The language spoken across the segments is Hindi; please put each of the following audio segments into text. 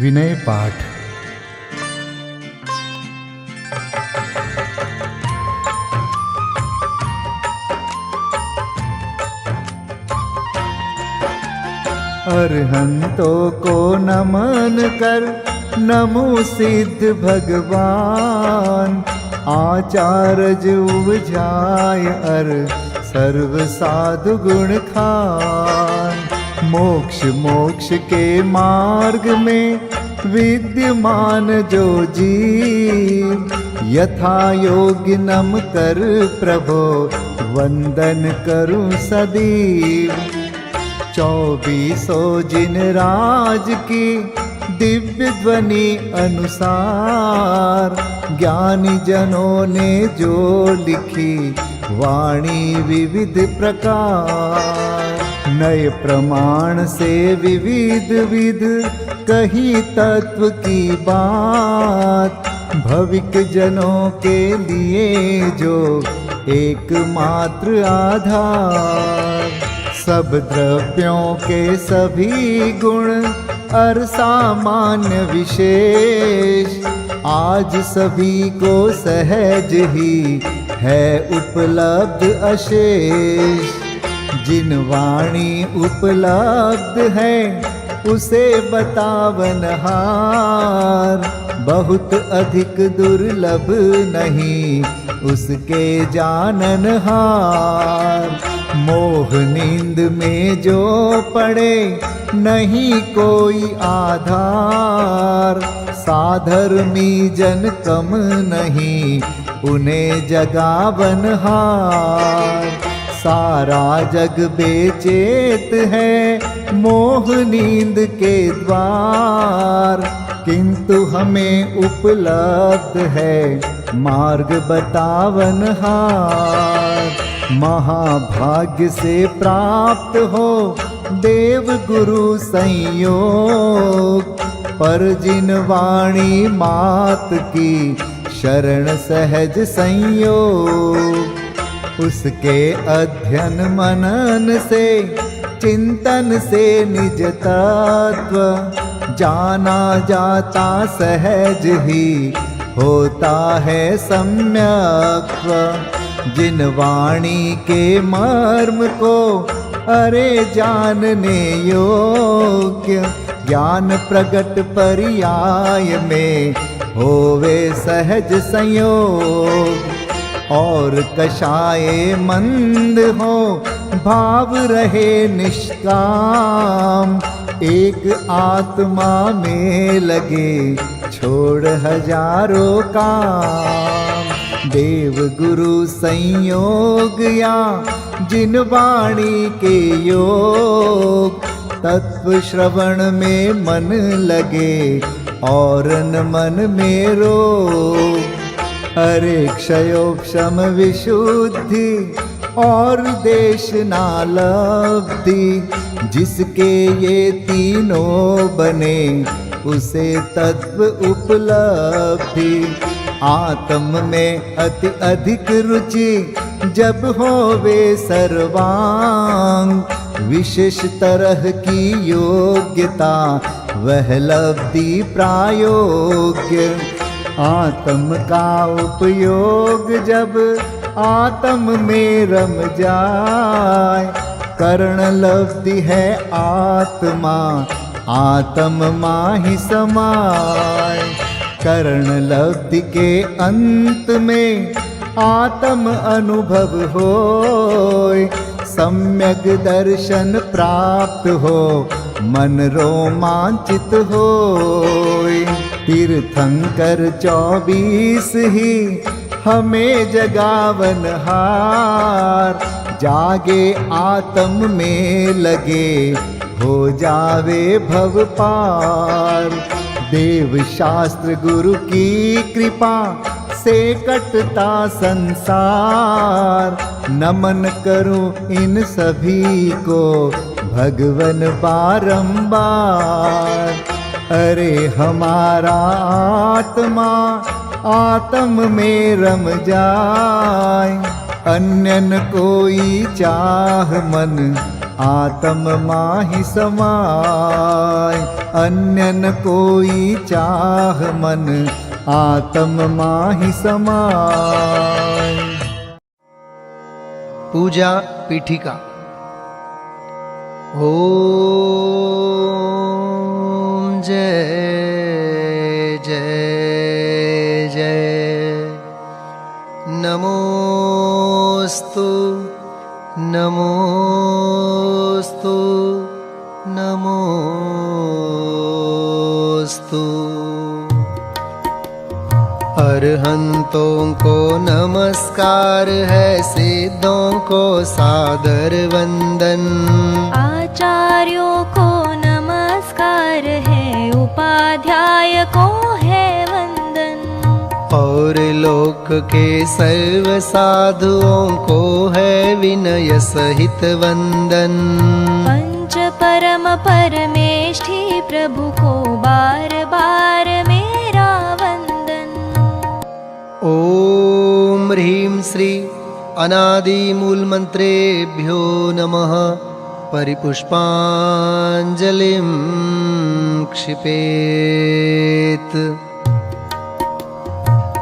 विनय पाठ। अरहंतों को नमन कर नमो सिद्ध भगवान। आचार्य उपजाय अर सर्व साधु गुण खान। मोक्ष के मार्ग में विद्यमान जो जीव, यथा योग्य नम कर प्रभो वंदन करूं सदैव। 24 जिन राज की दिव्य ध्वनि अनुसार, ज्ञानी जनों ने जो लिखी वाणी विविध प्रकार। नए प्रमाण से विविध विध कही तत्व की बात, भविक जनों के लिए जो एकमात्र आधार। सब द्रव्यों के सभी गुण और सामान्य विशेष, आज सभी को सहज ही है उपलब्ध अशेष। जिन वाणी उपलब्ध है उसे बतावन हार, बहुत अधिक दुर्लभ नहीं उसके जानन हार। मोह नींद में जो पड़े नहीं कोई आधार, साधर्मी जन कम नहीं उन्हें जगावन हार। सारा जग बेचैत है मोह नींद के द्वार, किंतु हमें उपलब्ध है मार्ग बतावन हार। महाभाग्य से प्राप्त हो देव गुरु संयोग, पर जिन वाणी मात की शरण सहज संयोग। उसके अध्ययन मनन से चिंतन से निज तत्व, जाना जाता सहज ही होता है सम्यक्त्व। जिन वाणी के मर्म को अरे जानने योग्य, ज्ञान प्रगट पर्याय में होवे सहज संयोग। और कषाये मंद हो भाव रहे निष्काम, एक आत्मा में लगे छोड़ हजारों काम। देव गुरु संयोग या जिन वाणी के योग, तत्व श्रवण में मन लगे और न मन में रोग। अरे क्षयोक्षम विशुद्धि और देशना लब्धि, जिसके ये तीनों बने उसे तत्व उपलब्धि। आत्म में अति अधिक रुचि जब होवे सर्वांग, विशेष तरह की योग्यता वह लब्धि प्रायोग्य। आत्म का उपयोग जब आत्म में रम जाए, कर्ण लब्धि है आत्मा आत्म माहि समाय। कर्ण लब्धि के अंत में आत्म अनुभव होय, सम्यक दर्शन प्राप्त हो मन रोमांचित होय। तीर्थंकर 24 ही हमें जगावन हार, जागे आत्म में लगे हो जावे भव पार। देव शास्त्र गुरु की कृपा से कटता संसार, नमन करूं इन सभी को भगवन बारंबार। अरे हमारा आत्मा आत्म में रम जाए, अन्य न कोई चाह मन आत्म माहि समाय। अन्य न कोई चाह मन, आत्म माहि समाय। पूजा पीठिका। ओम जय जय जय। नमोस्तु नमोस्तु नमोस्तु। अरहंतों को नमस्कार है, सिद्धों को सादर वंदन। आचार्यों को नमस्कार है, उपाध्याय को है वंदन। और लोक के सर्व साधुओं को है विनय सहित वंदन। पंच परम परमेष्ठी प्रभु को बार बार मेरा वंदन। ओम ह्रीं श्री अनादि मूल मंत्रेभ्यो नमः। परिपुष्पांजलिं क्षिपेत।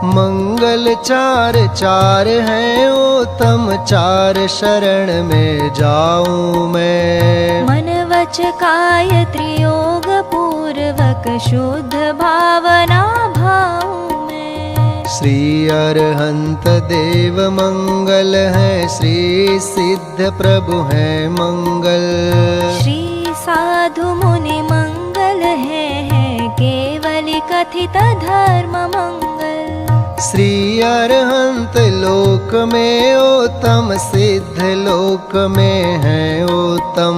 मंगल चार चार हैं उत्तम, चार शरण में जाऊं मैं। मन वच काय त्रियोग पूर्वक शुद्ध भावना भाऊं मैं। श्री अरहंत देव मंगल है, श्री सिद्ध प्रभु है मंगल। श्री साधु मुनि मंगल है केवली कथित धर्म मंगल। श्री अरहंत लोक में उत्तम, सिद्ध लोक में है उत्तम।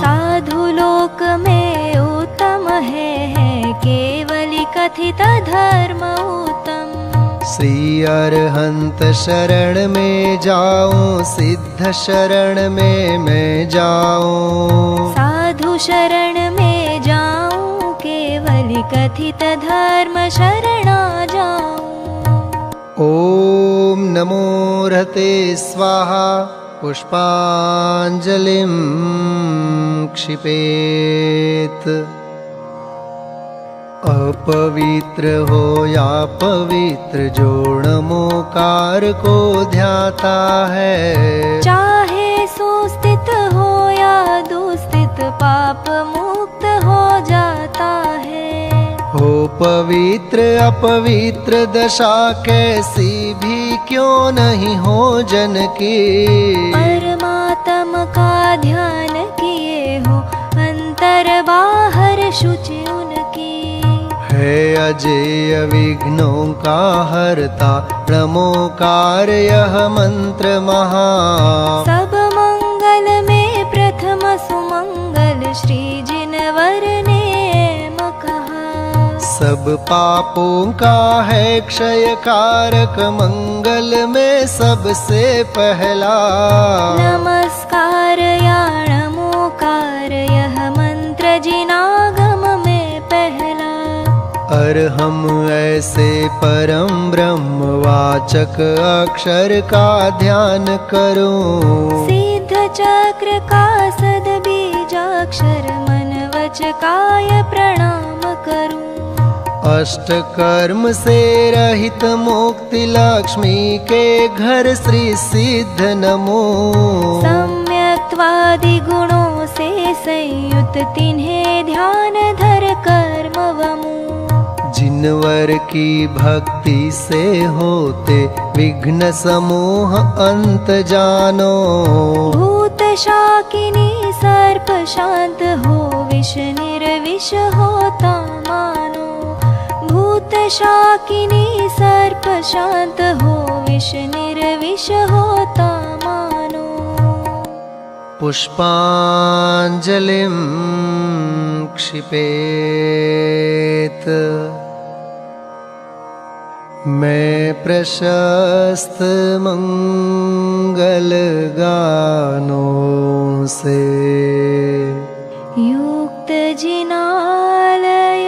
साधु लोक में उत्तम है केवली कथित धर्म उत्तम। श्री अरहंत शरण में जाऊं, सिद्ध शरण में मैं जाऊं। साधु शरण में जाऊं, केवली कथित धर्म शरणा जाऊं। ओम नमो रहते स्वाहा। पुष्पांजलिं क्षिपेत। अपवित्र हो या पवित्र, जो नमोकार को ध्याता है। चाहे सुस्थित हो या दुस्थित, पाप मुक्त हो जाता है। हो पवित्र अपवित्र दशा कैसी भी क्यों नहीं हो जन की। परमात्मा का ध्यान किए हो, अंतर बाहर शुचि उनकी। है अजेय विघ्नों का हरता, नमोकार यह मंत्र महा। सब मंगल में प्रथम सुमंगल, श्री जिनवर ने कहा। सब पापों का है क्षय कारक, मंगल में सबसे पहला। नमस्कार या नमोकार यह मंत्र जिनागम में पहला। और हम ऐसे परम ब्रह्म वाचक अक्षर का ध्यान करूं। सिद्ध चक्र का सद बीजाक्षर, मन वच काय प्रणाम करूं। अष्ट कर्म से रहित मुक्ति लक्ष्मी के घर श्री सिद्ध नमो। सम्यक्त्वादि गुणों से संयुक्त तिन्हें ध्यान धर कर्म वमु। जिनवर की भक्ति से होते विघ्न समूह अंत जानो। भूत शाकिनी सर्प शांत हो, विष निर्विष होता मानो। भूत शाकिनी सर्प शांत हो, विष निर्विष होता मानो। पुष्पांजलिं क्षिपेत। मैं प्रशस्त मंगल गानों से युक्त जिनालय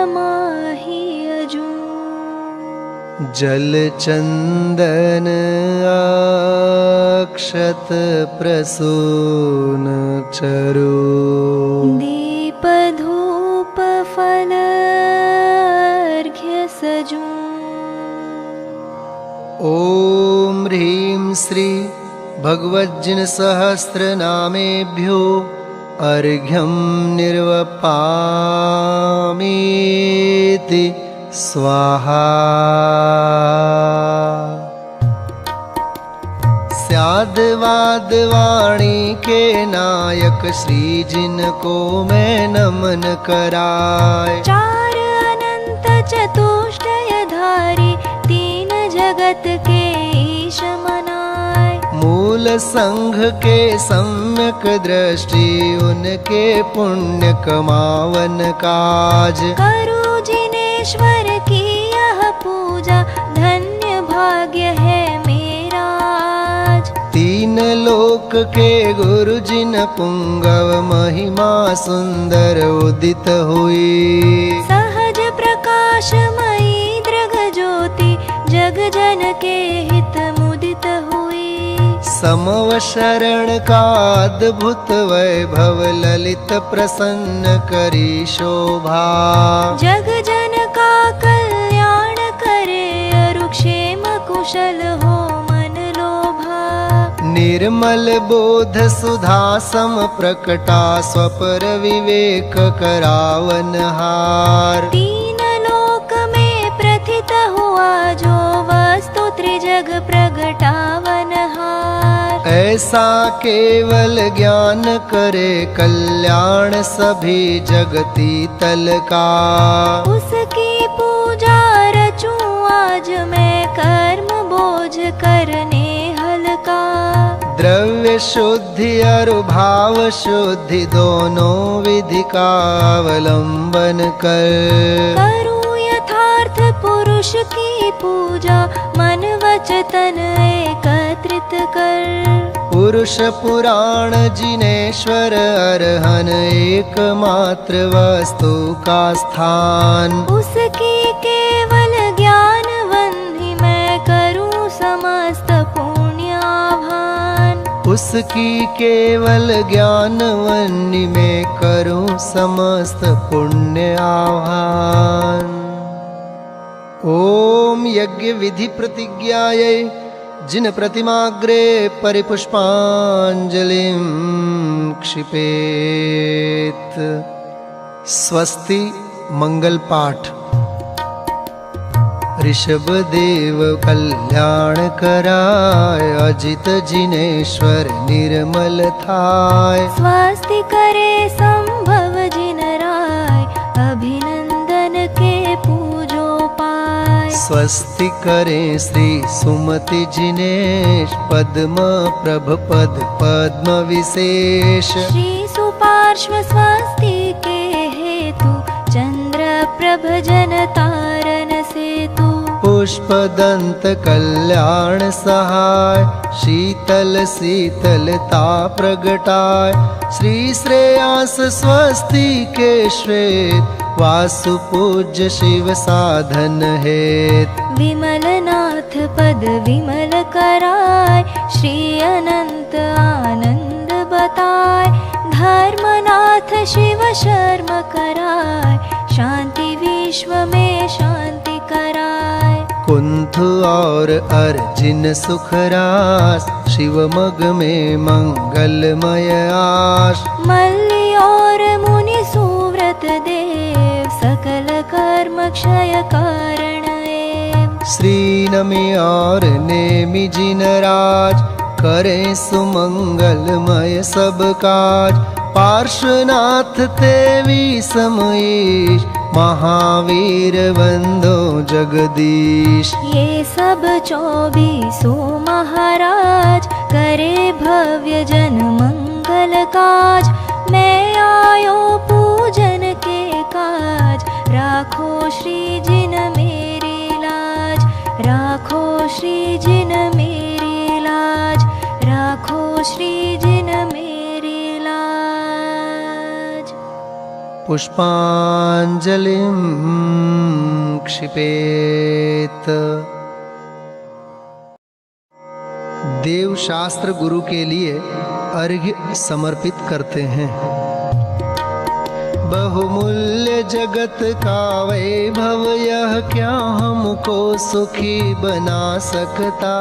माहि अजूं। जल चंदन अक्षत प्रसून चरु दीप धूप फल अर्घ्य सजूं। ओम ह्रीं श्री भगवज्जिन सहस्रनामेभ्यो अर्घ्यं निर्वपामीति स्वाहा। स्याद्वाद वाणी के नायक श्री जिनको मैं नमन कराय। चार अनंत चतुष्टयधारी तीन जगत के ईश मनाय। मूल संघ के सम्यक दृष्टि उनके पुण्य कमावन काज। करु जिनेश्वर की यह पूजा धन्य भाग्य है मेरा आज। तीन लोक के गुरु जिन पुंगव महिमा सुंदर उदित हुई। सहज प्रकाशमयी दृग ज्योति जग जन के हित मुदित हुई। समव शरण का अद्भुत वैभव ललित प्रसन्न करी शोभा। जग जन का कल्याण करे अरुक्षेम कुशल हो मन लोभा। निर्मल बोध सुधा सम प्रकटा स्वपर विवेक करावन हार। तीन लोक में प्रथित हुआ जो वस्तु त्रिजग प्रगटावन हार। ऐसा केवल ज्ञान करे कल्याण सभी जगती तल का। उसकी पूजा रचूं आज मैं कर्म बोझ करने हल्का। द्रव्य शुद्धि और भाव शुद्धि दोनों विधि का अवलंबन कर। करूं यथार्थ पुरुष की पूजा मन वचन एकत्रित कर। पुरुष पुराण जिनेश्वर अरहन एकमात्र वस्तु का स्थान। उसकी केवल ज्ञान वंदि मैं करूं समस्त पुण्याभान। उसकी केवल ज्ञान वन्नी में करूं समस्त पुण्य आह्वान। ओम यज्ञ विधि प्रतिज्ञायै जिन प्रतिमाग्रे परिपुष्पांजलिं क्षिपेत। स्वस्ति मंगल पाठ। ऋषभ देव कल्याण कराय अजित जिनेश्वर निर्मल थाय। स्वस्ति करे संभव जिन राय अभिनंदन के पूजो पाय। स्वस्ति करे श्री सुमति जिनेश पद्म प्रभ पद पद्म विशेष। श्री सुपार्श्व स्वस्ति के हेतु चंद्र प्रभ जन तारन सेतु। पुष्पदंत कल्याण सहाय शीतल शीतलता प्रगटाय। श्री श्रेयांस स्वस्ति के श्वेत वासु पूज्य शिव साधन हेत। विमल नाथ पद विमल कराय श्री अनंत आनंद बताय। धर्मनाथ शिव शर्म कराय शांति विश्व में शांति कराय। कुंथ और अर्जिन सुखरास शिव मग में मंगलमय आश। मल्ली और मुनि सुव्रत देव सकल कर्म क्षय कारण एव। श्री नमि और नेमि जिन राज करें सुमंगलमय सब काज। पार्श्वनाथ तेवी समईश महावीर बंदो जगदीश। ये सब 24 महाराज करे भव्य जन मंगल काज। मैं आयो पूजन के काज राखो श्री जिन मेरी लाज। राखो श्री जिन मेरी लाज। राखो श्री जिन मेरी लाज। पुष्पांजलिं क्षिपेत। देवशास्त्र गुरु के लिए अर्घ्य समर्पित करते हैं। बहुमूल्य जगत का वैभव यह क्या हमको सुखी बना सकता।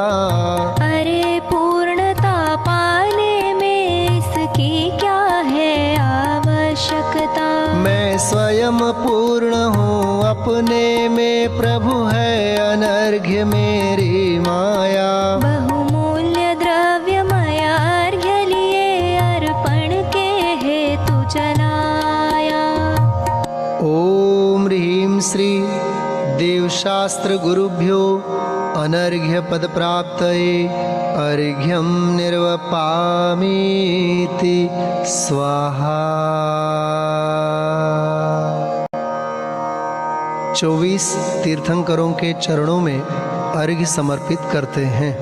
अरे पूर्णता पाने में इसकी क्या है आवश्यकता। मैं स्वयं पूर्ण हूँ अपने में, प्रभु है अनर्घ्य मेरी माया। बहुमूल्य द्रव्य माया अर्घ्य लिए अर्पण के हेतु चलाया। ओम ह्रीं श्री देवशास्त्र गुरुभ्यो अनर्घ्य पद प्राप्तये अर्घ्यं निर्वपामीति स्वाहा। 24 तीर्थंकरों के चरणों में अर्घ्य समर्पित करते हैं।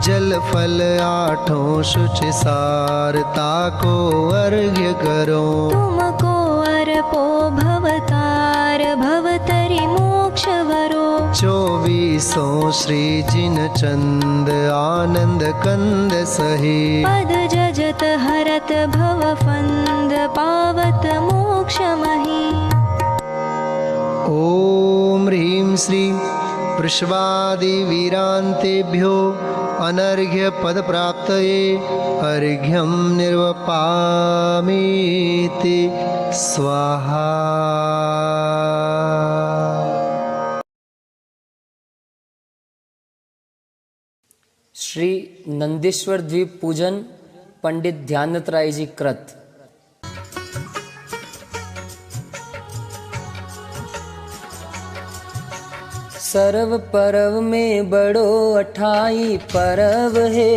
जल फल आठों शुचि सारता को अर्घ्य करो। तुमको अर्पो भवतार भवतरि मोक्ष वरो। 24 श्री जिन चंद आनंद कंद सही। पद जजत हरत भव फंद पावत मोक्ष मही। ओम ह्रीं श्री वृषभादि वीरांतेभ्यो अनर्घ्य पद प्राप्तये अर्घ्यं निर्वपामीति स्वाहा। श्री नंदीश्वर द्वीप पूजन पंडित ध्यानत राय जी कृत। सर्व परव में बड़ो अठाई परव है।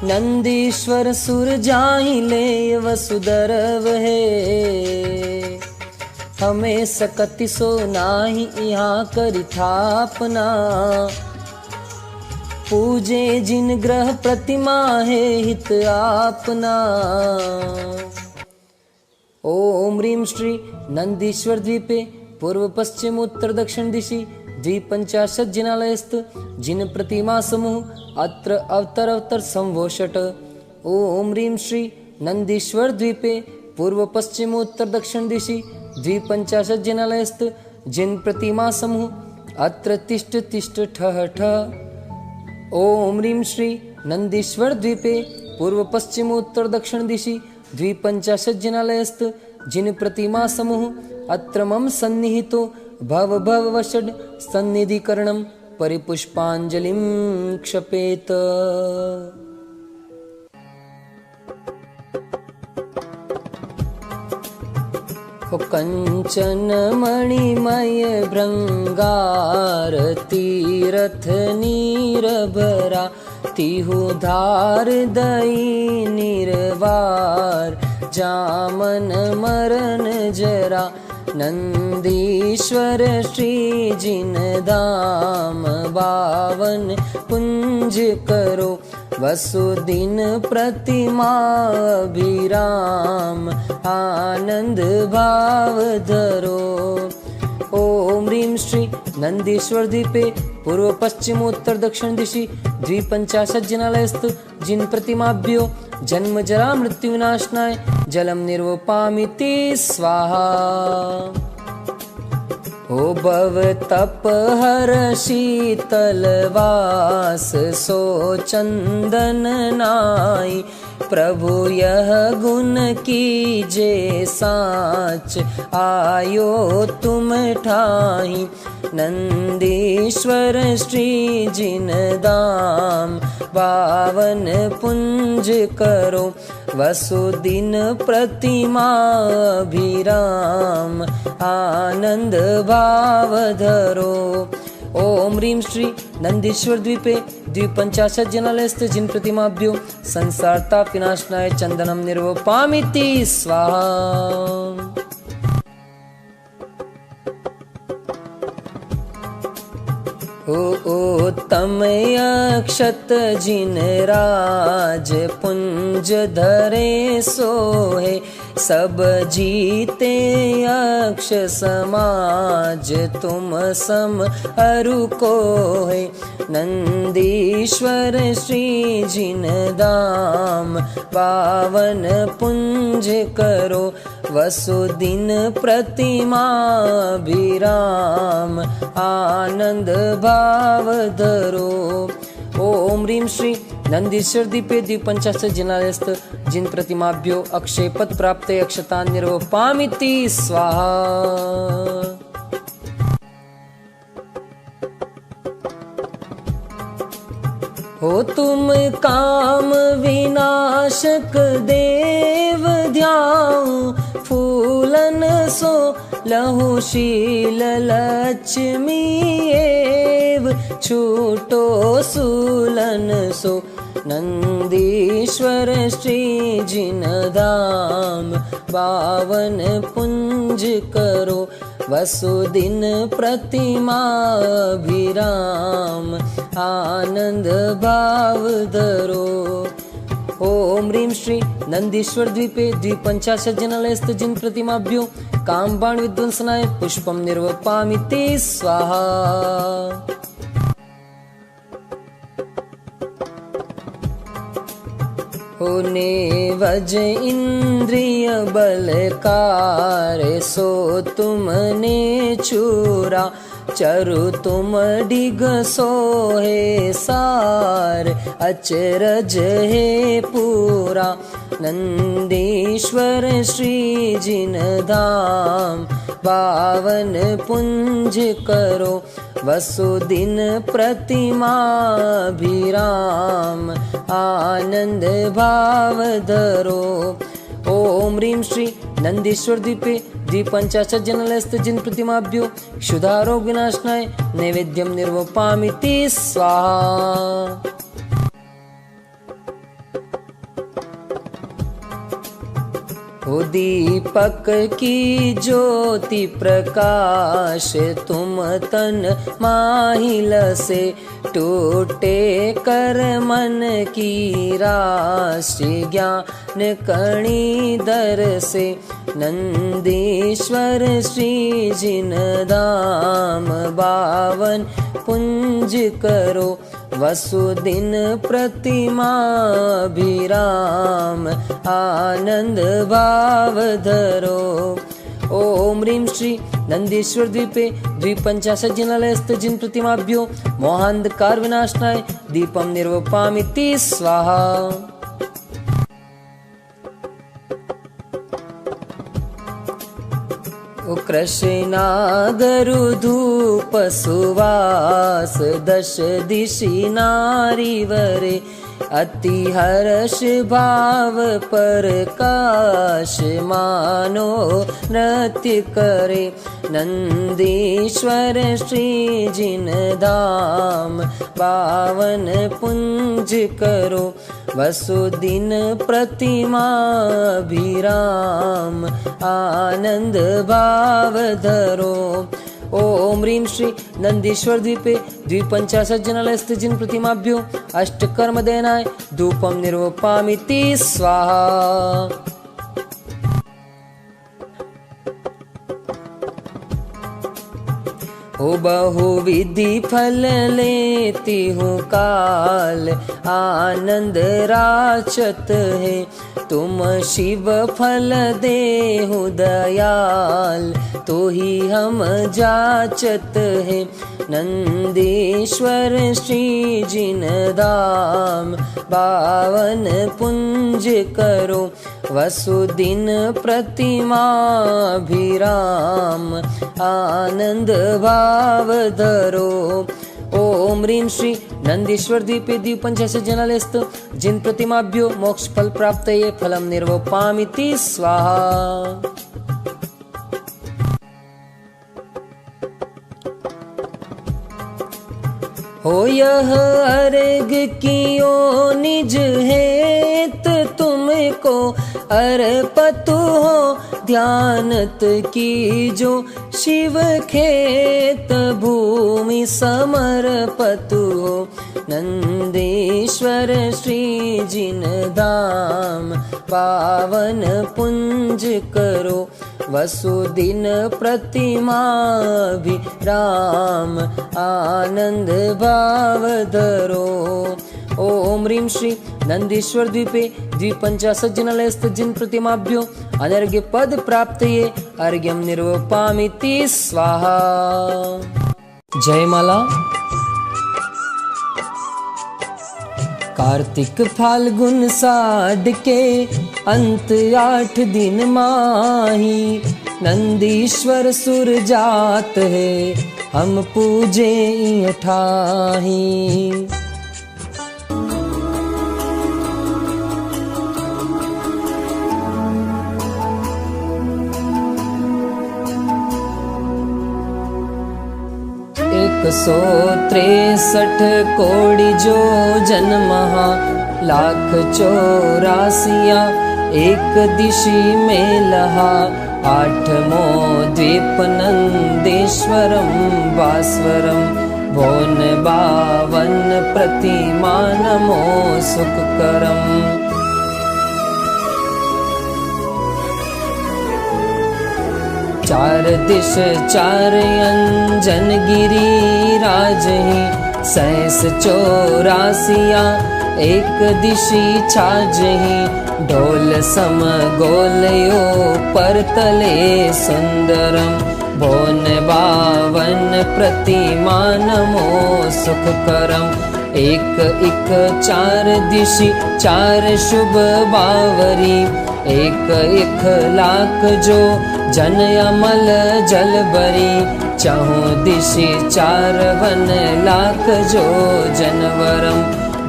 नंदीश्वर सुर जाहि ले वसुदरव है। हमें सकति सो नाही यहाँ करि थापना। पूजे जिन ग्रह प्रतिमा है हित आपना। ओम ह्रीं श्री नंदीश्वर द्वीपे पूर्व पश्चिम उत्तर दक्षिण दिशि 250 जिनालयस्थ जिन प्रतिमा समूह अत्र अवतर संवोषट। ओम ह्रीं श्री नंदीश्वर द्वीपे पूर्व पश्चिम उत्तर दक्षिण दिशि 250 जिनालयस्थ जिन प्रतिमा समूह अत्र तिष्ठ तिष्ठ ठः ठः। ओम ह्रीं श्री नंदीश्वर द्वीपे पूर्व पश्चिम उत्तर दक्षिण दिशि 250 जिनालयस्थ जिन प्रतिमा समूह अत्र मम सन्निहितो भव भव वषड् सन्निधिकरणं परिपुष्पांजलिं क्षपेत। कंचन मणिमय भृंगार तीरथ नीरभरा। तिहु धार दई निर्वार जामन मरण जरा। नंदीश्वर श्री जिन धाम बावन कुंज करो। वसुदिन प्रतिमा अभिराम आनंद भाव धरो। ओम ह्रीं श्री नंदीश्वर द्वीपे पूर्व पश्चिम उत्तर दक्षिण दिशि 250 जिनालयस्थ जिन प्रतिमाभ्यो जन्म जरा मृत्यु विनाशनाय जलम निर्वपामीति स्वाहा। ओ भव तप हर शीतल वास सो चंदन नाई। प्रभु यह गुण कीजे साच आयो तुम ठाई। नंदीश्वर श्री जिन दाम पावन पुंज करो। वसुदिन प्रतिमा अभिराम आनंद भाव धरो। ओम ह्रीं श्री नंदीश्वर द्वीपे 250 जिनालयस्थ जिन प्रतिमाभ्यो संसार ताप विनाशनाय चंदनम निर्वपामीति स्वाहा। तमयक्षत जिन राज पुंज धरे सोहे सब जीते अक्ष समाज तुम सम अरु को है नंदीश्वर श्री जिन धाम पावन पुंज करो वसुदिन प्रतिमा विराम आनंद भाव धरो। ओम ह्रीं श्री नंदीश्वर दीपे द्विपंचाशत् जिनालयस्थ जिन प्रतिमाभ्यो अक्षय पद प्राप्त अक्षता निर्वपामिति स्वाहा। हो तुम काम विनाशक देव ध्याऊ फूलन सो लहु शील लक्ष्मी एव छूटो सूलन सो नंदीश्वर श्री जिन धाम पावन पुंज करो वसुदिन प्रतिमा विराम आनंद भाव धरो। ओम ह्रीं श्री नंदीश्वर द्वीपे द्विपंचाशत् जिनालयस्थ जिन प्रतिमाभ्यो काम बाण विध्वंसनाय पुष्पम निर्वपामिति स्वाहा। होने वज इंद्रिय बलकार सो तुमने चूरा चरु तुम डिग सोहे सार अचरज है पूरा नंदीश्वर श्री जिन धाम पावन पुंज करो वसुदिन प्रतिमा विराम आनंद भाव धरो। ओम ह्रीं श्री नंदीश्वर द्वीपे द्विपंचाशत् जिनालयस्थ जिन प्रतिमाभ्यो क्षुधारोग विनाशनाय नैवेद्यम निर्वपामिति स्वाहा। हो दीपक की ज्योति प्रकाश तुम तन माहिल से टूटे कर मन की राशि ज्ञान कणी दर से नंदीश्वर श्री जिन धाम बावन पुंज करो वसुदिन प्रतिमा विराम आनंद भाव धरो। ओम ह्रीं श्री नंदीश्वर द्वीपे द्विपंचाशत् जिनालयस्थ जिन प्रतिमाभ्यो मोहांधकार विनाशनाय दीपम निर्वपामिति स्वाहा। ओ कृष्णागरु धूप सुवास दश दिशि नारीवरे अति हर्ष भाव प्रकाश मानो नृत्य करे नंदीश्वर श्री जिन धाम पावन पुंज करो वसुदिन प्रतिमा विराम आनंद भाव धरो। ओम ह्रीं श्री नंदीश्वर द्वीपे द्विपंचाशत् जिनालयस्थ जिन प्रतिमाभ्यो अष्टकर्म देनाय धूपम निर्वपामिति स्वाहा। हो बहुविधि फल लेती हूँ काल आनंद राचत है तुम शिव फल देहु दयाल तो ही हम जाचत है नंदीश्वर श्री जिन धाम पावन पुंज करो वसुदिन प्रतिमा विराम आनंद भाव धरो। ओम ह्रीं श्री नंदीश्वर द्वीपे द्विपंचाशत् जिनालयस्थ जिन प्रतिमाभ्यो मोक्ष फल प्राप्तये फलम निर्वपामिति स्वाहा। हो यह अर्घ कियो निज हेत तुमको अर्पतु हो ध्यानत कीजो शिव खेत भूमि समर्पतु हो नंदीश्वर श्री जिन धाम पावन पुंज करो वसुदिन प्रतिमा भी राम आनंद भाव धरो। ओम ह्रीं श्री नंदीश्वर द्वीपे 250 जिनालयस्थ जिन प्रतिमाभ्यो अनर्घ्य पद प्राप्तये अर्घ्यं निर्वपामिति स्वाहा। जयमाला। कार्तिक फाल्गुन साढ़ के अंत 8 दिन माही नंदीश्वर सुर जात है हम पूजे ठाही। एक 163 कोटि जो जन्महा लाख 84 एक दिशि में लहा 8मो द्वीप नंदेश्वरम भास्वरम भोन 52 प्रतिमा नमो सुखकरम। चार दिश 4 अंजन गिरी राजहि 684 एक दिशि छाजहि ढोल सम गोलयो परतले सुंदरम भोन 52 प्रतिमा नमो सुखकरम। एक 4 दिशि 4 शुभ बावरी एक 1,00,000 जो जन अमल जल बरी 4 दिशि 4 वन लाख जो जनवरम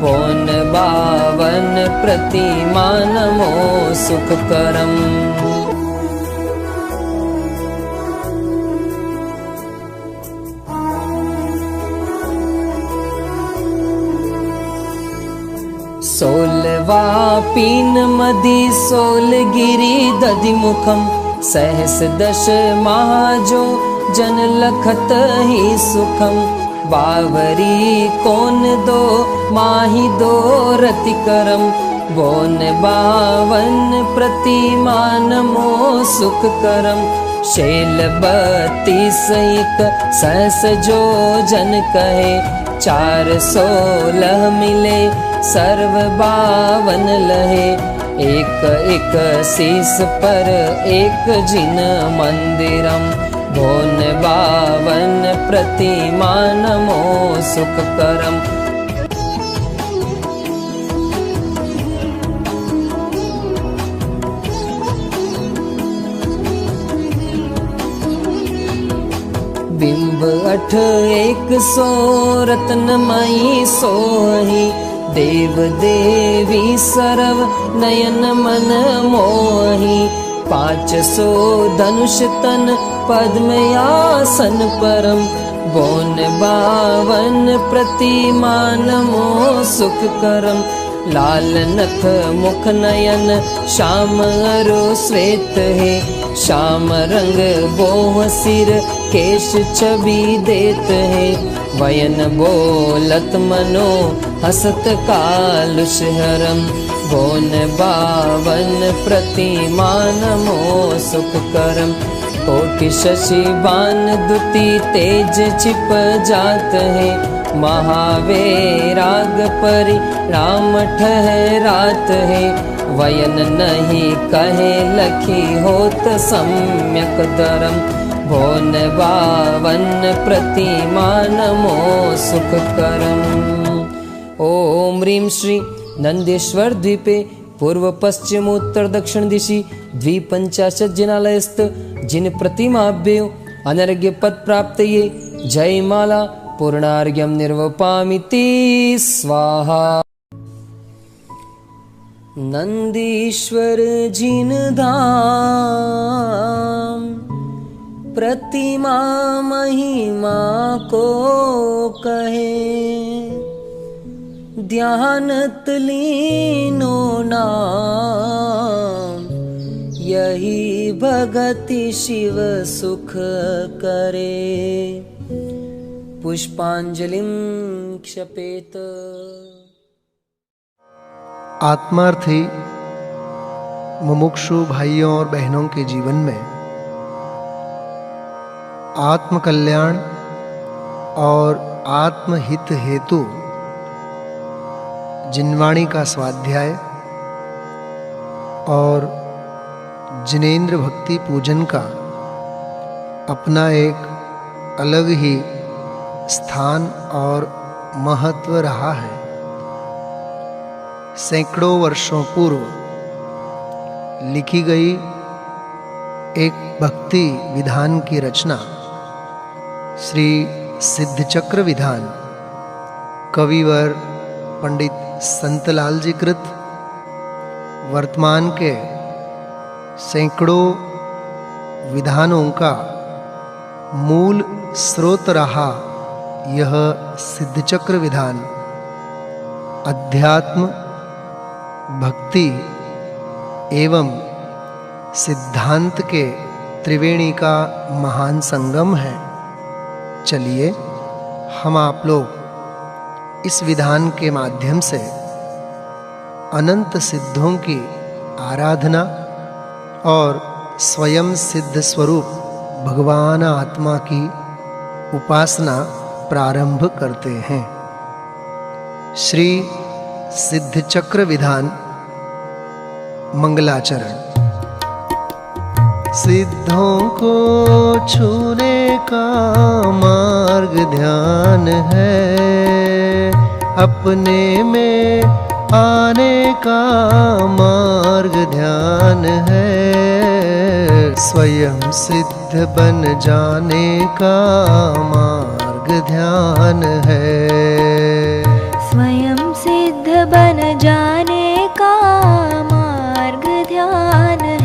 भोन 52 प्रतिमा नमो सुखकरम। सोलवा पीन मदि सोलगिरी दधिमुखम सहस 10 महाजो जन लखत ही सुखम बावरी कोन दो माही दो रतिकरम बोन 52 प्रतिमा नमो सुखकरम। शैल 32 एक सहस जो जन कहे 416 मिले सर्व 52 लहे एक शीस पर एक जिन मंदिरम भोन 52 प्रतिमा नमो सुखकरम। बिंब 8 100 रत्नमयी सोही देव देवी सर्व नयन मन मोही 500 धनुष तन पद्मयासन परम बोन 52 प्रतिमा नमो सुखकरम। लाल नख मुख नयन श्याम अरु श्वेत है श्याम रंग बोह सिर केश छवि देत है वयन बोलत मनो हसत कालुष हरम बोन 52 प्रतिमा नमो सुखकरम। कोटि शशि बान दुति तेज छिप जात है महावैराग परि राम ठहरात है वयन नहीं कहे लखी होत सम्यक धरम भोन 52 प्रतिमा नमो सुखकरम। ओम ह्रीं श्री नंदेश्वर द्वीपे पूर्व पश्चिम उत्तर दक्षिण दिशि 250 जिनालयस्थ जिन प्रतिमाभ्यो अनर्घ्य पद प्राप्तये जयमाला पूर्णार्घ्यं निर्वपामिति स्वाहा। नंदीश्वर जिन धाम प्रतिमा महिमा को कहे ध्यानत लीनो नाम, यही भगति शिव सुख करे। पुष्पांजलिं क्षपेत। आत्मार्थी मुमुक्षु भाइयों और बहनों के जीवन में आत्मकल्याण और आत्महित हेतु जिनवाणी का स्वाध्याय और जिनेंद्र भक्ति पूजन का अपना एक अलग ही स्थान और महत्व रहा है। सैकड़ों वर्षों पूर्व लिखी गई एक भक्ति विधान की रचना श्री सिद्धचक्र विधान कविवर पंडित संतलाल जी कृत वर्तमान के सैकड़ों विधानों का मूल स्रोत रहा यह सिद्धचक्र विधान अध्यात्म, भक्ति एवं सिद्धांत के त्रिवेणी का महान संगम है। चलिए हम आप लोग इस विधान के माध्यम से अनंत सिद्धों की आराधना और स्वयं सिद्ध स्वरूप भगवान आत्मा की उपासना प्रारंभ करते हैं। श्री सिद्धचक्र विधान मंगलाचरण। सिद्धों को छूने का मार्ग ध्यान है, अपने में आने का मार्ग ध्यान है, स्वयं सिद्ध बन जाने का मार्ग ध्यान है। स्वयं सिद्ध बन जाने का मार्ग ध्यान है।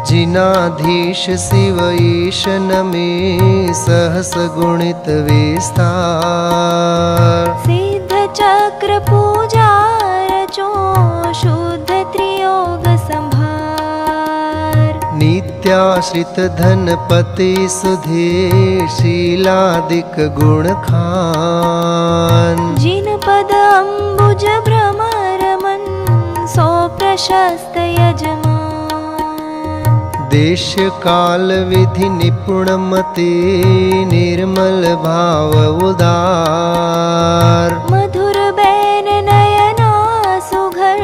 जिनाधीश शिव ईश नमे सहस गुणित विस्तार, सिद्ध चक्र पूजा रचो शुद्ध त्रियोग संभार। नित्याश्रित धनपति सुधीर शीलादिक गुण खान, जिन पद अम्बुज भ्रमर मन सो प्रशस्त यजमान। देश काल विधि निपुण मति निर्मल भाव उदार, मधुर बैन नयना सुघर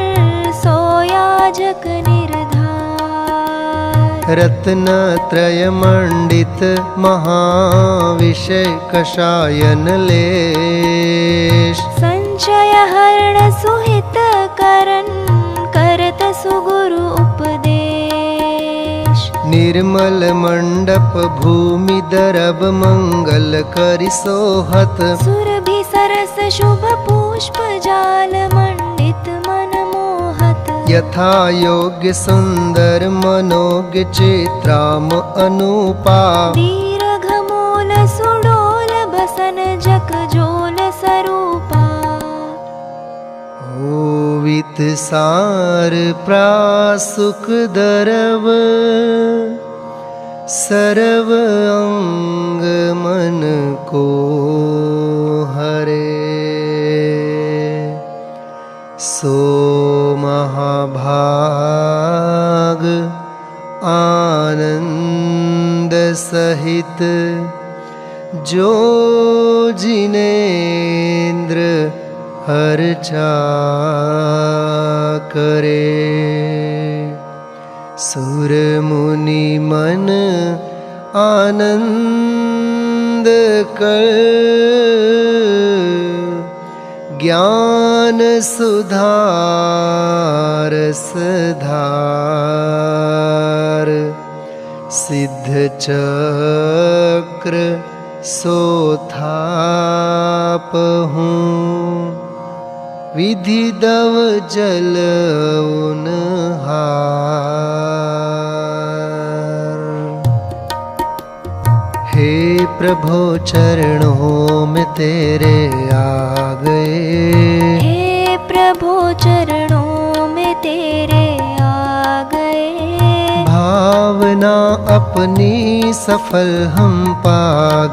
सोयाजक निर्धार। रत्न त्रय मंडित महाविषय कषायन लेश, संचय हरण सुहित करन करत सुगुरु उपदेश। निर्मल मंडप भूमि दरब मंगल करि सोहत, सुरभि सरस शुभ पुष्प जाल मंडित मन मोहत। यथा योग्य सुंदर मनोज्ञ चित्राम अनुपा, दीर्घ मूल सुडोल बसन जक जोल सरूपा। ओवित सार प्रासुक दरव, सर्व अंग मन को हरे। सो महाभाग आनंद सहित, जो जिनेंद्र हर्चा करे। सुर मुनि मन आनंद कर, ज्ञान सुधारस धार। सिद्ध चक्र सोथाप हूँ, विधि दव जल उनहार। हे प्रभु चरणों में तेरे आ गए। हे प्रभु चरणों में तेरे आ गए। भावना अपनी सफल हम पा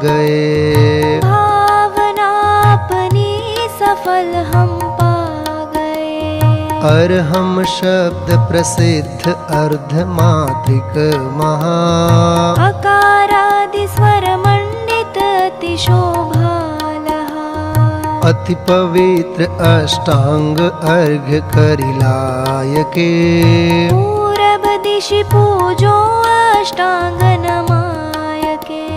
गए। भावना अपनी सफल हम पा गए। अर्हम शब्द प्रसिद्ध अर्धमात्रिक महा। अकारादि स्वर मंडित अति शोभालहा। अति पवित्र अष्टांग अर्घ्य करिलायके। पूरब दिशि पूजो अष्टांग नमायके।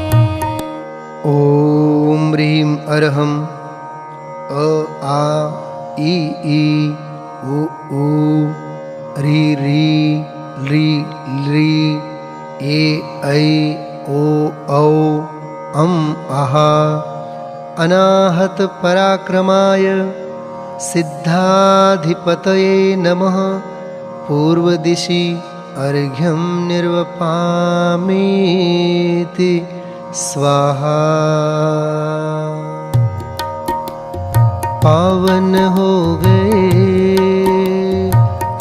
ओम ह्रीं अर्हं अ आ ई उ री री ली ली ए ऐ ओ औ अम आहा। अनाहत पराक्रमाय सिद्धाधिपतये नमः। पूर्व दिशि अर्घ्यं निर्वपामीति स्वाहा। पावन हो गए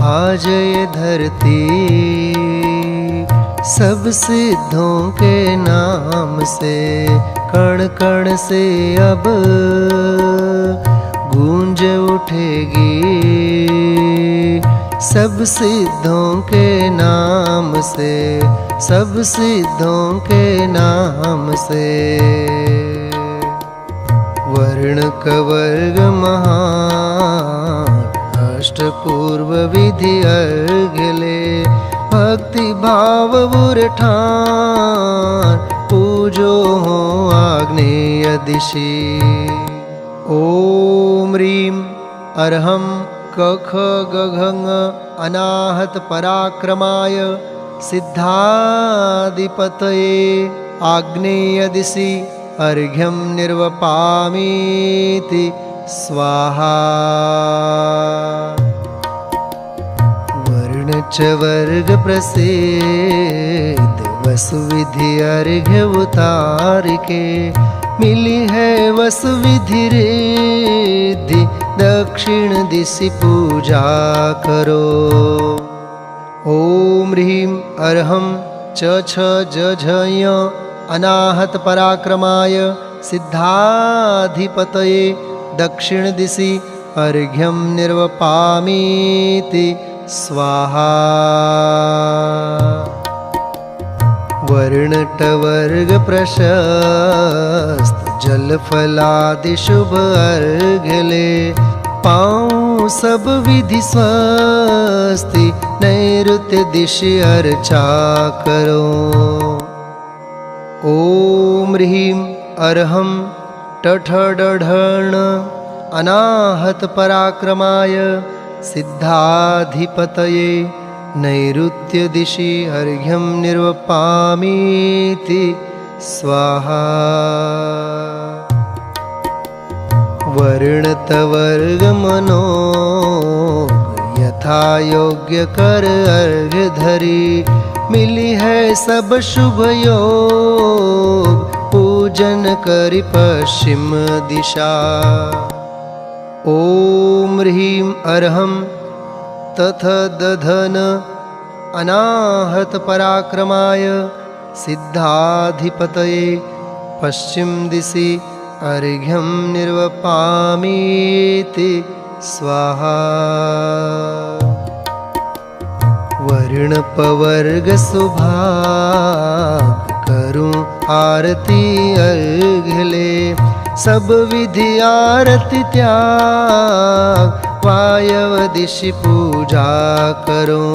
आज ये धरती सब सिद्धों के नाम से। कण कण से अब गूंज उठेगी सब सिद्धों के नाम से। सब सिद्धों के नाम से। वर्ण कवर्ग महान अष्टपूर्व विधि अर्घ्य ले। भक्ति भाव उरठान पूजो हो आग्नेय दिशि। ओम ह्रीं अर्हं कख गघङ अनाहत पराक्रमाय सिद्धाधिपतये आग्नेय दिशि अर्घ्यं निर्वपामीति स्वाहा। वर्ण च वर्ग प्रसिद्ध वसुविधि अर्घ्य उतार के। मिली है वसुविधि रिद्धि दक्षिण दिशि पूजा करो। ओम ह्रीं अर्हं च छ ज झ य अनाहत पराक्रमाय सिद्धाधिपतये दक्षिण दिशि अर्घ्यं निर्वपामीति स्वाहा। वर्णटवर्ग प्रशस्त जल फलादि शुभ अर्घ्य ले। पाऊँ सब विधि स्वस्ति नैऋत्य दिशि अर्चा करो। ओम ह्रीं अर्हं टठ डढण अनाहत पराक्रमाय सिद्धाधिपतये नैऋत्य दिशि अर्घ्यं निर्वपामीति स्वाहा। वर्णतवर्ग मनोग यथा योग्य कर अर्घ्य धरी। मिली है सब शुभ योग पूजन करि पश्चिम दिशा। ओम ह्रीं अर्हं तथ दधन अनाहत पराक्रमाय सिद्धाधिपतये पश्चिम दिशि अर्घ्यं निर्वपामीति स्वाहा। वर्ण पवर्ग सुभाग करूं आरती अर्घ्य ले। सब विधि आरती त्याग वायव दिशि पूजा करो।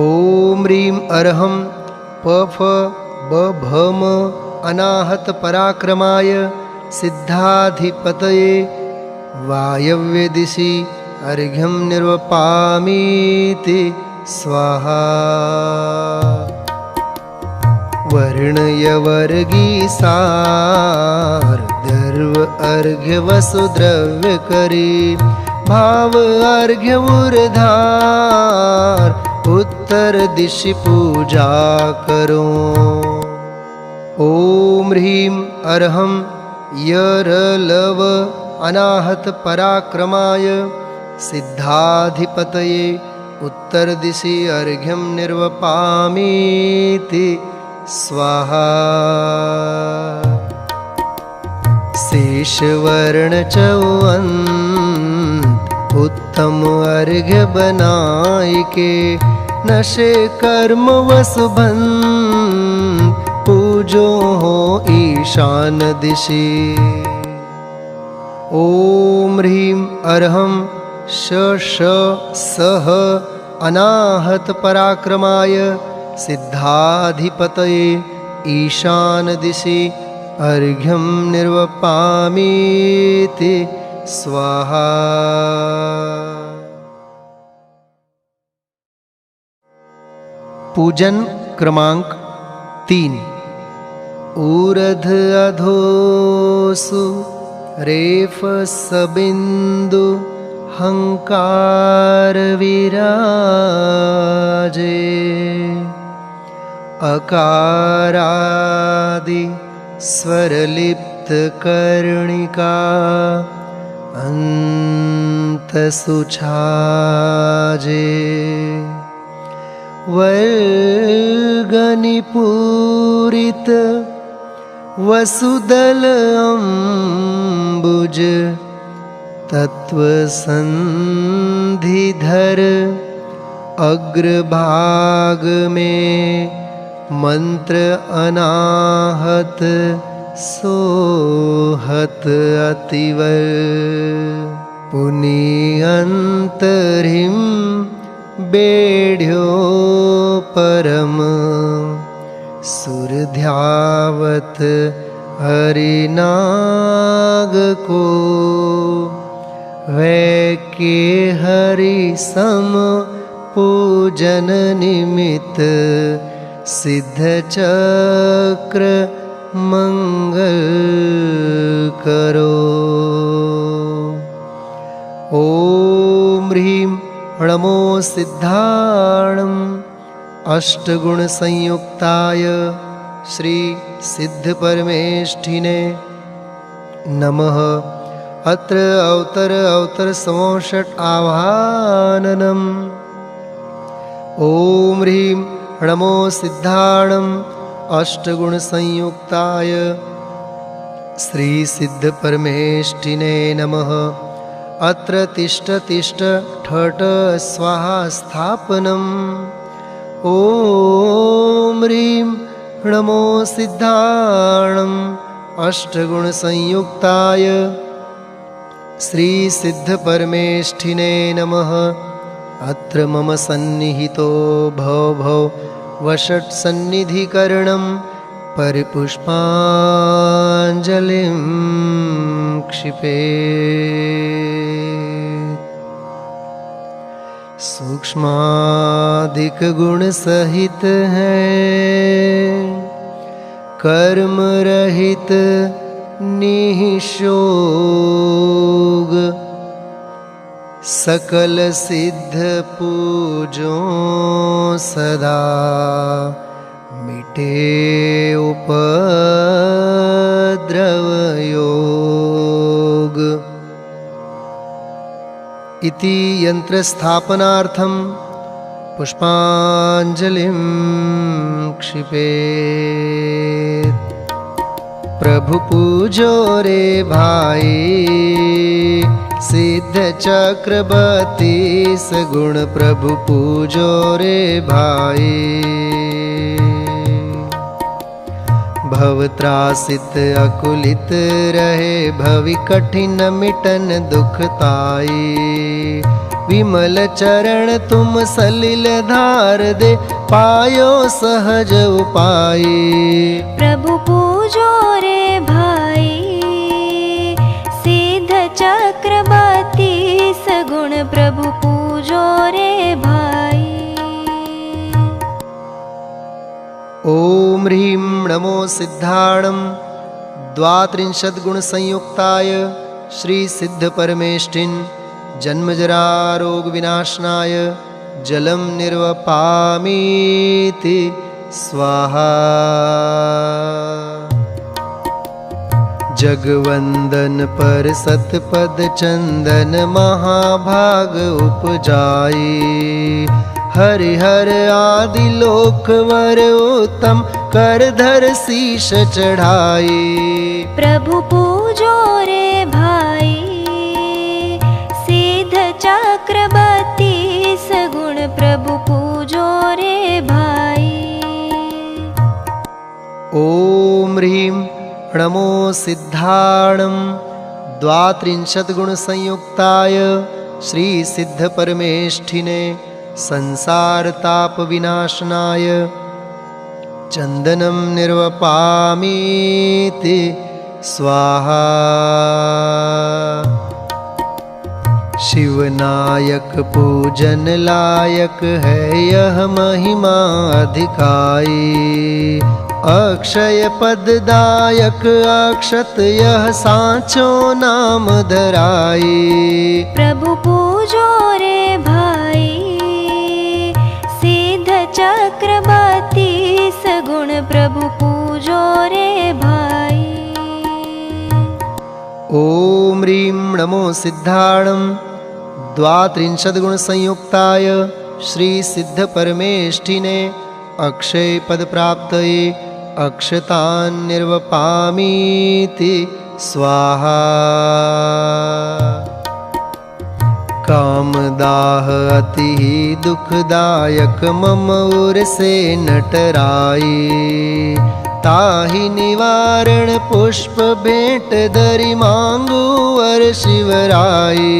ओम ह्रीं अर्हं पफ बभम अनाहत पराक्रमाय सिद्धाधिपतये वायव्य दिशि अर्घ्यं निर्वपामीति स्वाहा। वर्णयवर्गी सार दर्व अर्घ्य वसुद्रव्य करी। भाव अर्घ्य उर्धार उत्तर दिशि पूजा करो। ॐ ह्रीं अर्हं यरलव अनाहत पराक्रमाय सिद्धाधिपतये उत्तरदिशि अर्घ्यं निर्वपामीति स्वाहा। शेषवर्ण चौवन उत्तम अर्घ्य बनाय के नशे कर्म वसुबन पूजो हो ईशान दिशि। ॐ ह्रीं अर्हं सह अनाहत पराक्रमाय सिद्धाधिपतये ईशान दिशि अर्घ्यं निर्वपामीति स्वाहा। पूजन क्रमांक 3। ऊर्ध अधोसु रेफ सबिंदु हंकार विराजे अकारादि स्वरलिप्त कर्णिका अंत सुछाजे वर्गनिपूरित वसुदल अम्बुज तत्वसंधिधर अग्रभाग में मंत्र अनाहत सोहत अतिवर पुनियंतरिम बेढ़्यो परम सुरध्यावत हरिनाग को वै के हरि सम पूजन निमित्त सिद्ध चक्र मंगल करो। ॐ ह्रीं णमो सिद्धाणम् अष्टगुण संयुक्ताय श्री सिद्ध परमेष्ठिने नमः। अत्र अवतर समोषट आवाहननम्। ॐ ह्रीं णमो सिद्धाणम् अष्टगुण संयुक्ताय श्री सिद्ध परमेष्ठिने नमः। अत्र तिष्ठ तिष्ठ ठठ स्वाहा स्थापनम्। ॐ ह्रीं णमो सिद्धाणम् अष्टगुण संयुक्ताय श्री सिद्ध परमेष्ठिने नमः। अत्र मम सन्निहितो भव वषट् सन्निधिकरणं परिपुष्पाञ्जलिं क्षिपेत्। सूक्ष्मादिक गुण सहित है कर्म रहित निःशोग सकल सिद्ध पूजो सदा मिटे उपद्रव योग। इति यंत्र स्थापनार्थं पुष्पांजलिं क्षिपेत्। प्रभु पूजो रे भाई सिद्ध चक्रवर्ती सगुण प्रभु पूजो रे भाई। भवत्रासित अकुलित रहे भवि कठिन मिटन दुखताई। विमल चरण तुम सलिल धार दे पायो सहज उपाय। प्रभु पूजो रे भाई सिद्ध चक्रवर्ती सगुण प्रभु पूजो रे भाई। ॐ ह्रीं नमो सिद्धाणं द्वात्रिंशत् गुण संयुक्ताय श्री सिद्ध परमेष्ठिन जन्मजरा रोग विनाशनाय जलम निर्वपामीति स्वाहा। जगवंदन पर सतपद चंदन महाभाग उपजाई। हरिहर आदि लोकवर उत्तम करधर शीश चढ़ाई। प्रभु पूजो रे भाई सिद्ध चक्रवर्ती सगुण प्रभु पूजो रे भाई। ओम ह्रीं नमो सिद्धाणं द्वात्रिंशत् गुण संयुक्ताय श्री सिद्ध परमेष्ठिने संसार ताप विनाशनाय चंदनं निर्वपामीति स्वाहा। शिवनायक पूजन लायक है यह महिमा अधिकाई। अक्षय पददायक अक्षत यह साचो नाम धराई। प्रभु पूजो रे भाई सिद्ध चक्रवर्ती सगुण प्रभु पूजो रे भाई। ओम ह्रीं नमो सिद्धाणं द्वात्रिंशत् गुण संयुक्ताय श्री सिद्ध परमेष्ठिने अक्षय पद प्राप्तये अक्षतान् निर्वपामीति स्वाहा। कामदाह अति दुखदायक मम उर से नटराई। ताहि निवारण पुष्प भेंट धरि मांगू वर शिवराई।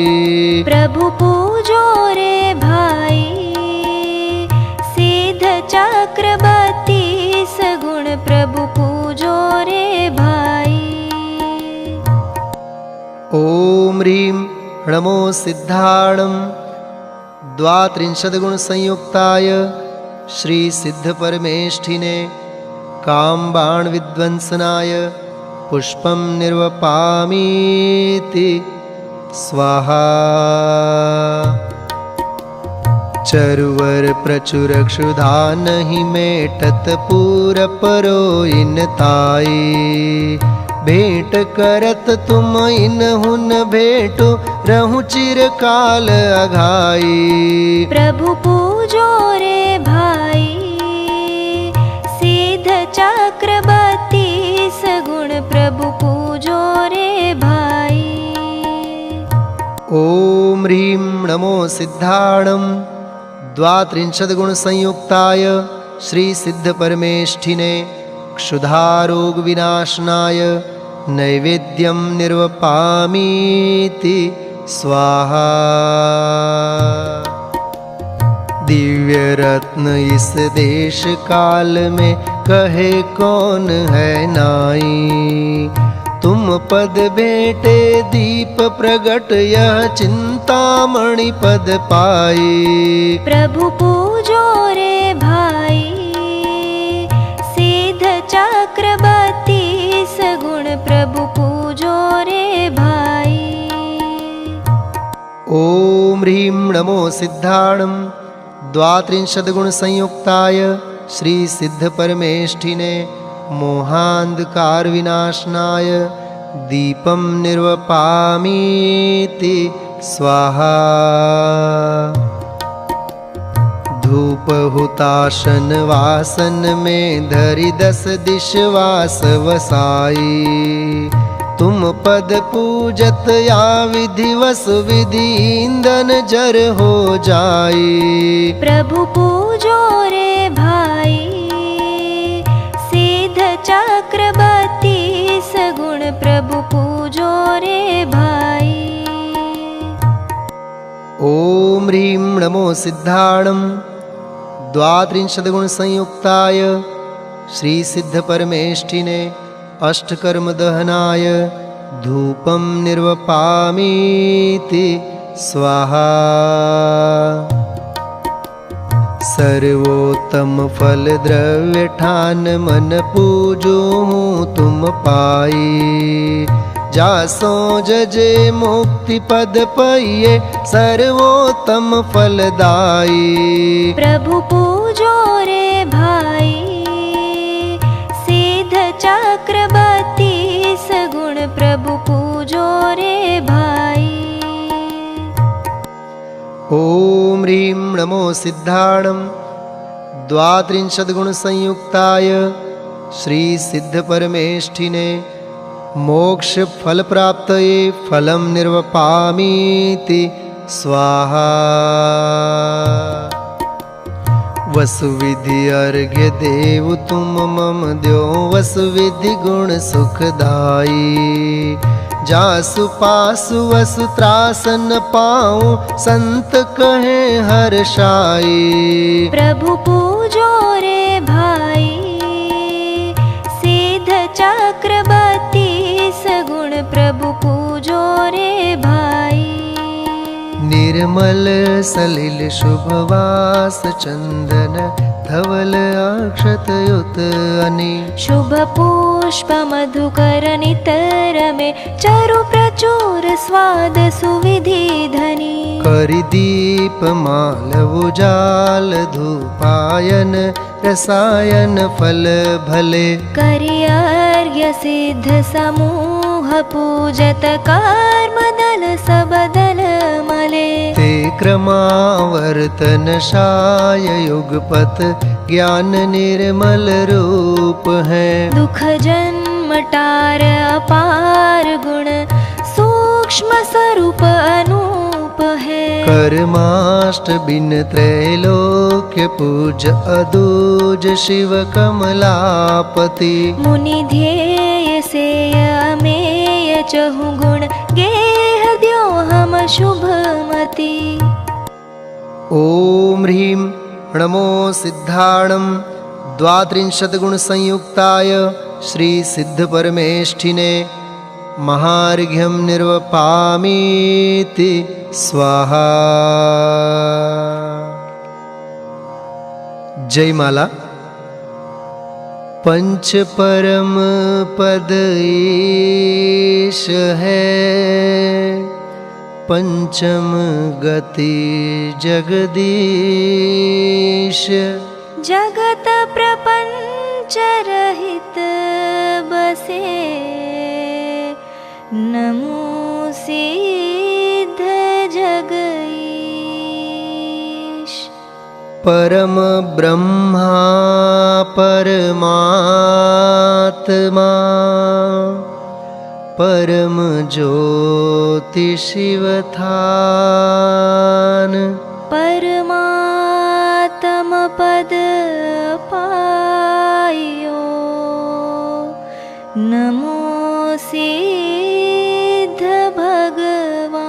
प्रभु पूजो रे भाई सिद्ध चक्रवर्ती सगुण प्रभु पूजो रे भाई। ओम ह्रीं नमो सिद्धाणं द्वात्रिंशत् गुण संयुक्ताय श्री सिद्ध परमेष्ठिने काम बाण विध्वंसनाय पुष्पं निर्वपामीति स्वाहा। चरुवर प्रचुर क्षुधा नहीं मेटत पूर परो इन ताई। भेंट करत तुम इन हुन भेंटो रहु चिरकाल अघाई। प्रभु पूजो रे भाई सिद्ध चक्रवर्ती सगुण प्रभु पूजो रे भाई। ओम ह्रीं नमो सिद्धाणं द्वात्रिंशत् गुण संयुक्ताय श्री सिद्ध परमेष्ठिने क्षुधारोग विनाशनाय नैवेद्यं निर्वपामीति स्वाहा। दिव्य रत्न इस देश काल में कहे कौन है नाई। तुम पद भेंटे दीप प्रगट यह चिंतामणि पद पाई। प्रभु पूजो रे भाई सिद्ध चक्रवर्ती सगुण प्रभु पूजो रे भाई। ओम ह्रीं नमो सिद्धाणं द्वात्रिंशत् गुण संयुक्ताय श्री सिद्ध परमेष्ठिने मोहांधकार विनाशनाय दीपं निर्वपामीति स्वाहा। धूप हुताशन वासन में धरि 10 दिश वास वसाई। तुम पद पूजत या विधिवस विधि ईंधन जर हो जाई। प्रभु पूजो रे भाई सिद्ध चक्रवर्ती सगुण प्रभु पूजो रे भाई। ओम ह्रीं नमो सिद्धाणं द्वात्रिंशत् गुण संयुक्ताय श्री सिद्ध परमेष्ठिने अष्टकर्म दहनाय धूपं निर्वपामीति स्वाहा। सर्वोत्तम फल द्रव्य ठान मन पूजो तुम पाई। जासो जजे मुक्ति पद पइये सर्वोत्तम फलदाई। प्रभु पूजो रे भाई सिद्ध चक्रवर्ती सगुण ॐ ह्रीं नमो सिद्धाणं द्वात्रिंशद्गुणसंयुक्ताय श्रीसिद्धपरमेष्ठिने मोक्षफलप्राप्तये फलं निर्वपामीति स्वाहा। वसुविधि अर्घ्य देव तुम मम द्यो वसुविधि गुण सुखदाई। जासु पासु वसु त्रासन पाऊं संत कहे हर्षाई। प्रभु पूजो रे भाई सिद्ध चक्रवर्ती सगुण प्रभु पूजो रे भाई। निर्मल सलिल शुभवास चंदन धवल अक्षत युत अनि। शुभ पुष्प मधुकर नितर में चरु प्रचुर स्वाद सुविधि धनी। करि दीप माल उजाल धूपायन रसायन फल भले। करि अर्घ्य सिद्ध समूह पूजत कर्म दल सब दल मले। ते क्रमावर्तन शाय युगपत ज्ञान निर्मल रूप है। दुख जन्म टार अपार गुण सूक्ष्म स्वरूप अनूप है। कर्माष्ट बिन त्रैलोक्य पूज अदूज शिव कमलापति। मुनि ध्येय से अमेय चहु गुण गेह द्यो हम शुभमति। ॐ ह्रीं नमो सिद्धाणं द्वात्रिंशद्गुणसंयुक्ताय श्रीसिद्धपरमेष्ठिने महार्घ्यं निर्वपामीति स्वाहा। जय माला। पंच परम पद ईश है पंचम गति जगदीश। जगत प्रपंच रहित बसे नमो सिद्ध जगईश। परम ब्रह्मा परमात्मा परम ज्योति शिवथान। परमात्म पद पायो नमो सिद्ध भगवान।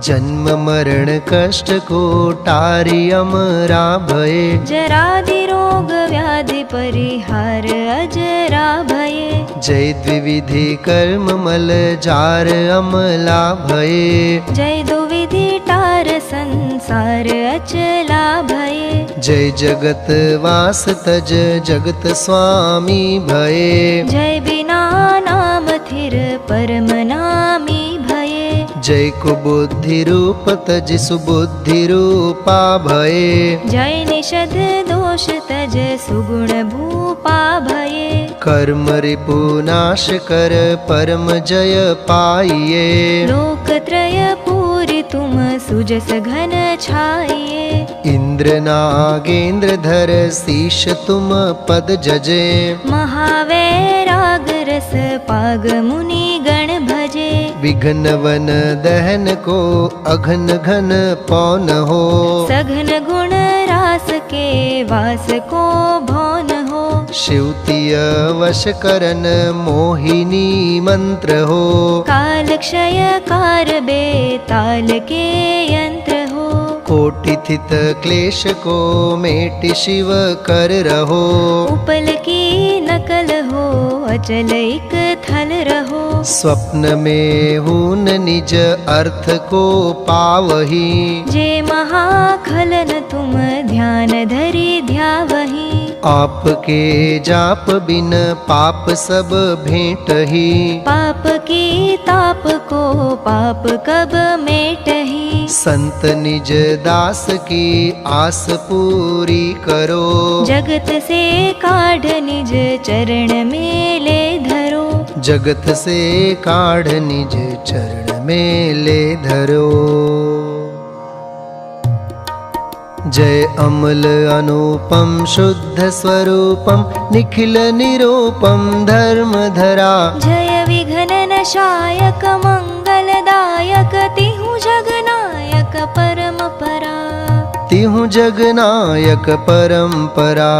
जन्म मरण कष्ट को टारी अमरा भये। जरादि रोग व्याधि परिहार अजरा भये। जय द्विविधि कर्म मल जार अमला भये। जय दुविधि टार संसार अचला भये। जय जगत वास तज जगत स्वामी भये। जय बिना नाम थिर परम नामी भये। जय कुबुद्धि रूप तज सुबुद्धि रूपा भये। जय निषद दोष तज सुगुण भूपा भये। कर्म रिपु नाश कर परम जय पाइये। लोकत्रय पूरि तुम सुजस घन छाइए। इंद्र नागेंद्र धर शीश तुम पद जजे। महावैराग रस पाग मुनि गण भजे। विघ्न वन दहन को अघन घन पौन हो। सघन गुण रास के वास को भौन हो। शिवतीय वश करन मोहिनी मंत्र हो। काल क्षय कार बेताल के यंत्र हो। कोटि थित क्लेश को मेटि शिव कर रहो। उपल की नकल हो अचल एक थल रहो। स्वप्न में हून निज अर्थ को पावही। जे महाखलन तुम ध्यान धरि ध्यावही। आपके जाप बिन पाप सब भेंटही। पाप की ताप को पाप कब मेटही। संत निज दास की आस पूरी करो। जगत से काढ़ निज चरण में ले धरो। जगत से काढ़ निज चरण में ले धरो। जय अमल अनुपम शुद्ध स्वरूपम निखिल निरूपम धर्म धरा। जय विघ्न नाशक मंगलदायक तिहु जगनायक परमपरा। तिहु जगनायक परंपरा।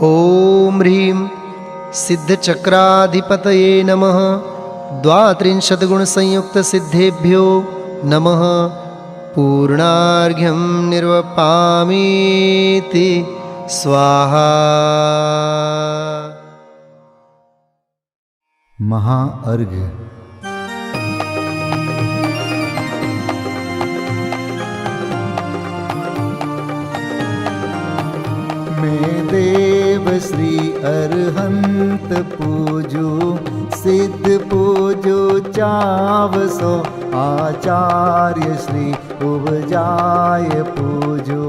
ओम ह्रीं सिद्ध चक्राधिपतये नमः। 32 गुण संयुक्त सिद्धेभ्यो नमः। पूर्णार्घ्यं निर्वपामीति स्वाहा। महाअर्घ्य। मैं देव श्री अरहंत पूजू सिद्ध पूजू चावसो। आचार्य श्री उपजाय पूजू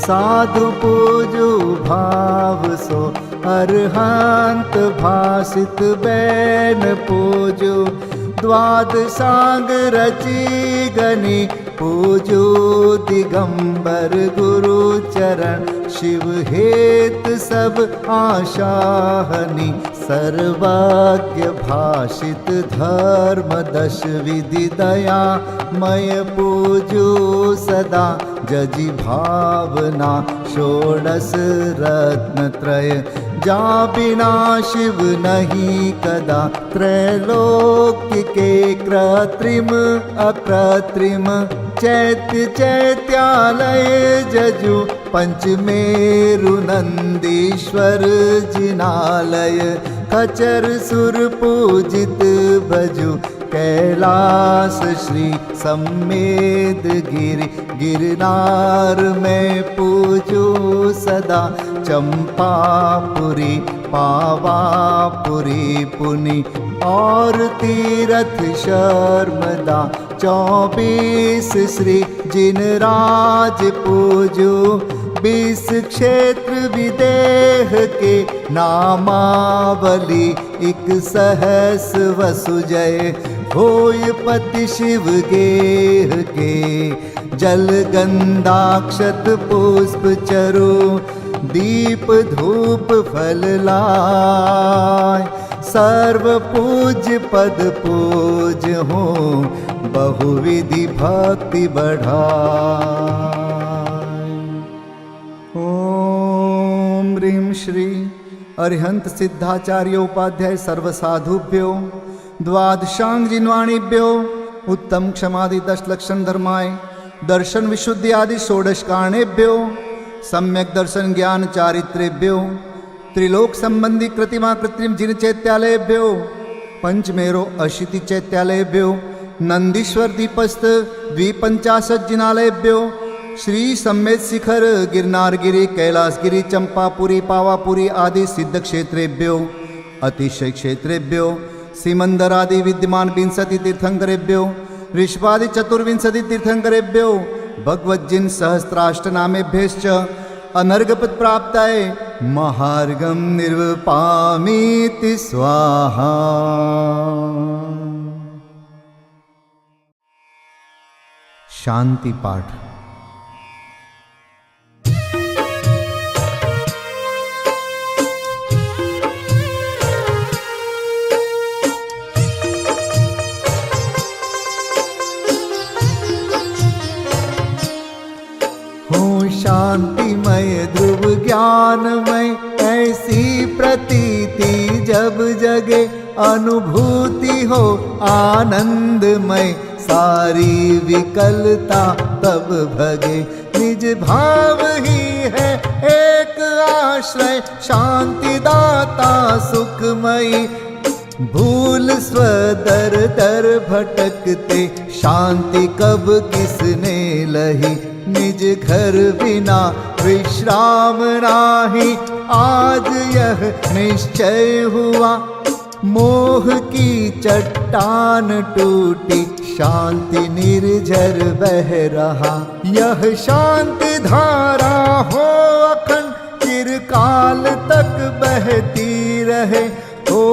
साधु पूजू भाव सो। अरहंत भासित बैन पूजू द्वादशांग रची गनी पूजू। दिगंबर गुरु चरण शिव हेत सब आशाहनी। सर्वज्ञ भाषित धर्म दश विधि दया मय पूजू सदा। जजी भावना षोडश रत्न त्रय जा बिना शिव नहीं कदा। त्रैलोक्य के कृत्रिम अकृत्रिम चैत्य चैत्यालय जजु। पंचमेरु नंदीश्वर जिनालय खचर सुर पूजित भजु। कैलास श्री सम्मेद गिरि गिरनार में पूजू सदा। चंपापुरी पावापुरी पुनि और तीरथ शर्मदा। 24 श्री जिनराज पूजू। 20 क्षेत्र विदेह के नामावली। 1 सहस वसुजय होय पति शिव गेह के। जल गंधाक्षत पुष्प चरु दीप धूप फल लाय। सर्व पूज्य पद पूज हो बहुविधि भक्ति बढ़ाय। ओम ह्रीं श्री अरिहंत सिद्धाचार्य उपाध्याय सर्वसाधुभ्यो। द्वादशांग जिन्वाणीभ्यो उत्तम क्षमादि 10 लक्षण धर्माय। दर्शन विशुद्धि आदि 16 कारणेभ्यो। सम्यक दर्शन ज्ञान चारित्रेभ्यो। त्रिलोक संबंधी कृतिमा कृत्रिम जिन चैत्यालयभ्यो। पंचमेरो अशीति चैत्यालयभ्यो। नंदीश्वर दीपस्थ 250 जिनालयभ्यो। श्री सम्मेद शिखर गिरनारगिरी कैलासगिरी चंपापुरी पावापुरी आदि सिद्ध क्षेत्रेभ्यो। अतिशय क्षेत्रेभ्यो। सीमंदर आदि विद्यमान 20 तीर्थंकरेभ्यो। ऋषभादि 24 तीर्थंकरेभ्यो। भगवज्जिन सहस्राष्टनामेभ्यश्च अनर्घपद प्राप्ताय महार्घं निर्वपामीति स्वाहा। शांति पाठ। शांतिमय ध्रुव ज्ञानमय ऐसी प्रतीति जब जगे। अनुभूति हो आनंदमय सारी विकलता तब भगे। निज भाव ही है एक आश्रय शांति दाता सुखमयी। भूल स्वदर दर भटकते शांति कब किसने लही। निज घर बिना विश्राम नाही आज यह निश्चय हुआ। मोह की चट्टान टूटी शांति निर्झर बह रहा। यह शांति धारा हो अखंड चिरकाल तक बहती रहे। हो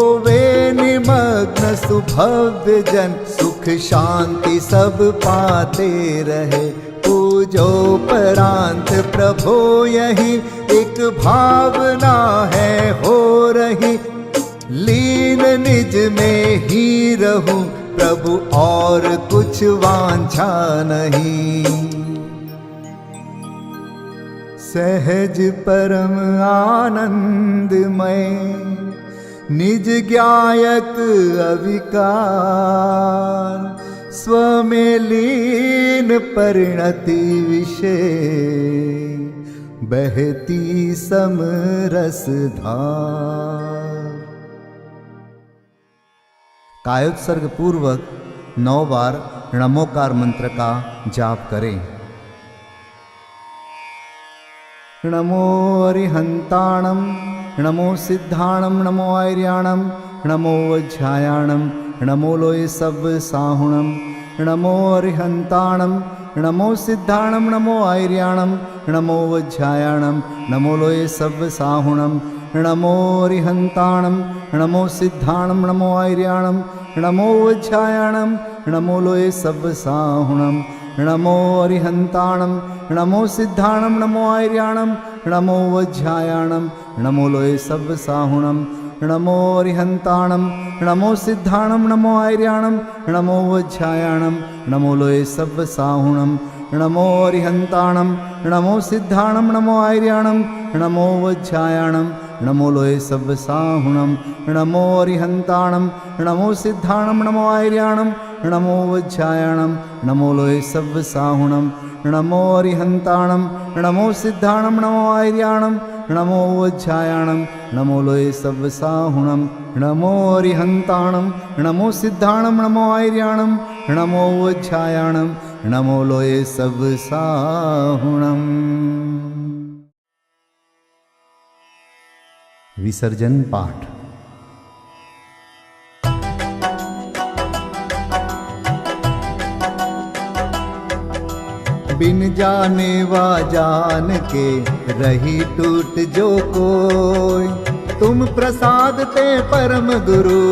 सुभव्य जन सुख शांति सब पाते रहे। पूजोपरांत प्रभो यही एक भावना है हो रही। लीन निज में ही रहूं प्रभु और कुछ वांछा नहीं। सहज परम आनंदमय निज ज्ञायक अविकार। स्व में लीन परिणति विषय बहती समरस धार। कायोत्सर्ग पूर्वक 9 बार नमोकार मंत्र का जाप करें। नमो अरिहंताणं नमो सिद्धाणं नमो आर्याणं नमो वज्रायाणं नमो लोय सब साहुणं। नमो अरिहंताणं नमो सिद्धाणं नमो आर्याणं नमो वज्रायाणं नमो लोय सब साहुणं। नमो अरिहंताणं नमो सिद्धाणं नमो आर्याणं नमो वज्रायाणं नमो लोय सब साहुणं। नमो अरिहंताणं नमो सिद्धाणं नमो आर्याणं नमो वज्रायाणं नमो लोय सब साहुणं। नमो अरिहंताणं नमो सिद्धाणं नमो आर्याणं नमो वज्रायाणं नमो लोय सब साहुणं। नमो अरिहंताणं नमो सिद्धाणं नमो आर्याणं नमो वज्रायाणं नमो लोय सब साहुणं। नमो अरिहंताणं नमो सिद्धाणं नमो आर्याणं नमो वज्रायाणं नमो लोय सब साहुणं। नमो अरिहंताणं नमो सिद्धाणं नमो आर्याणं नमो वज्रायाणं नमो लोय सब साहुणं। नमो अरिहंताणं नमो सिद्धाणं नमो आर्याणं नमो वज्रायाणं नमो लोय सब साहुणं। विसर्जन पाठ। बिन जाने वा जान के रही टूट जो कोई। तुम प्रसाद ते परम गुरु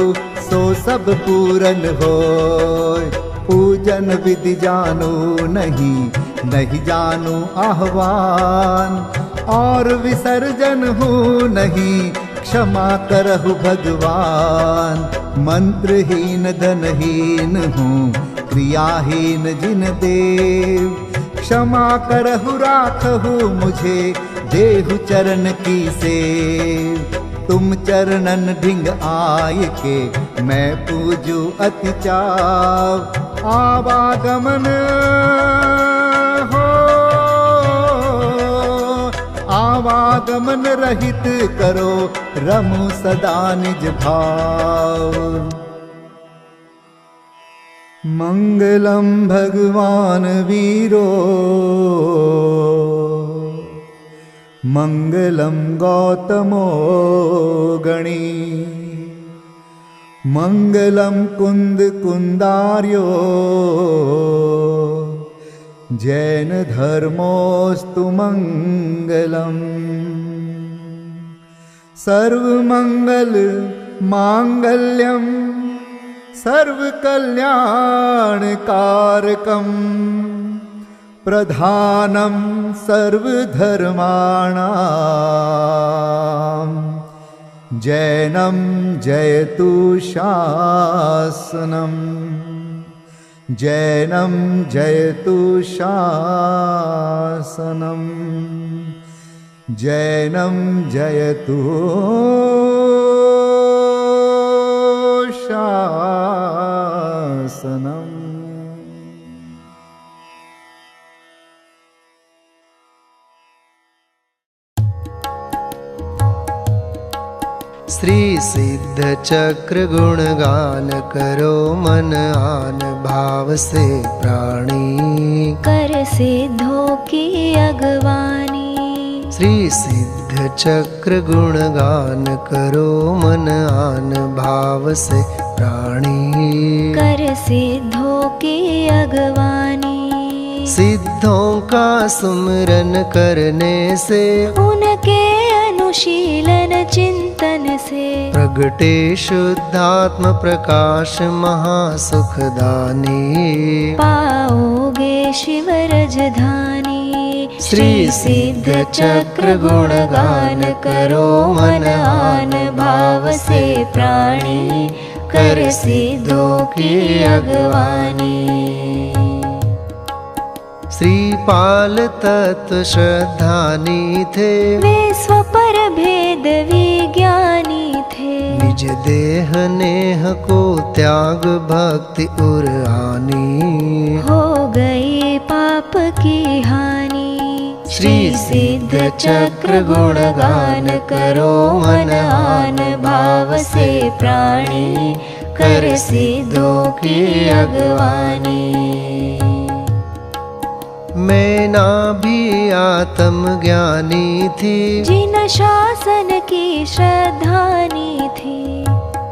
सो सब पूरन होय। पूजन विधि जानो नहीं नहीं जानो आह्वान। और विसर्जन हूँ नहीं क्षमा करहु भगवान। मंत्रहीन धनहीन हूँ क्रियाहीन जिन देव। क्षमा करहु राखहु मुझे देहु चरण की सेव। तुम चरणन ढिंग आय के मैं पूजू अति चाव। आवागमन हो आवागमन रहित करो रमु सदा निज भाव। मंगलम भगवान वीरो मंगलम गौतमो गणी। मंगलम कुंद कुंदार्यो जैन धर्मोस्तु मंगलम। सर्वमंगल मांगल्यम सर्वकल्याणकारकं। प्रधानं सर्वधर्माणां जैनं जयतु शासनं। जैनं जयतु शासनं। जैनं जयतु शासनम्। श्री सिद्ध चक्र गुणगान करो मन आन भाव से प्राणी। कर सिद्धों की अगवानी। श्री सिद्ध चक्र गुणगान करो मन आन भाव से प्राणी। कर सिद्धों की अगवानी। सिद्धों का सुमिरन करने से उनके अनुशीलन चिंतन से प्रगटे शुद्धात्म प्रकाश महासुखदानी। पाओगे शिव रजधानी। श्री सिद्ध चक्र गुणगान करो मन आन भाव से प्राणी, कर सिद्धों की अगवानी। श्रीपाल तत्व श्रद्धानी थे, वे स्वपर भेद विज्ञानी थे। निज देह नेह को त्याग भक्ति उर आनी, हो गई पाप की हानि। श्री सिद्ध चक्र गुणगान करो मन आन भाव से प्राणी, कर सिद्धों की अगवानी। मैं ना भी आत्म ज्ञानी थी, जिन शासन की श्रद्धानी थी।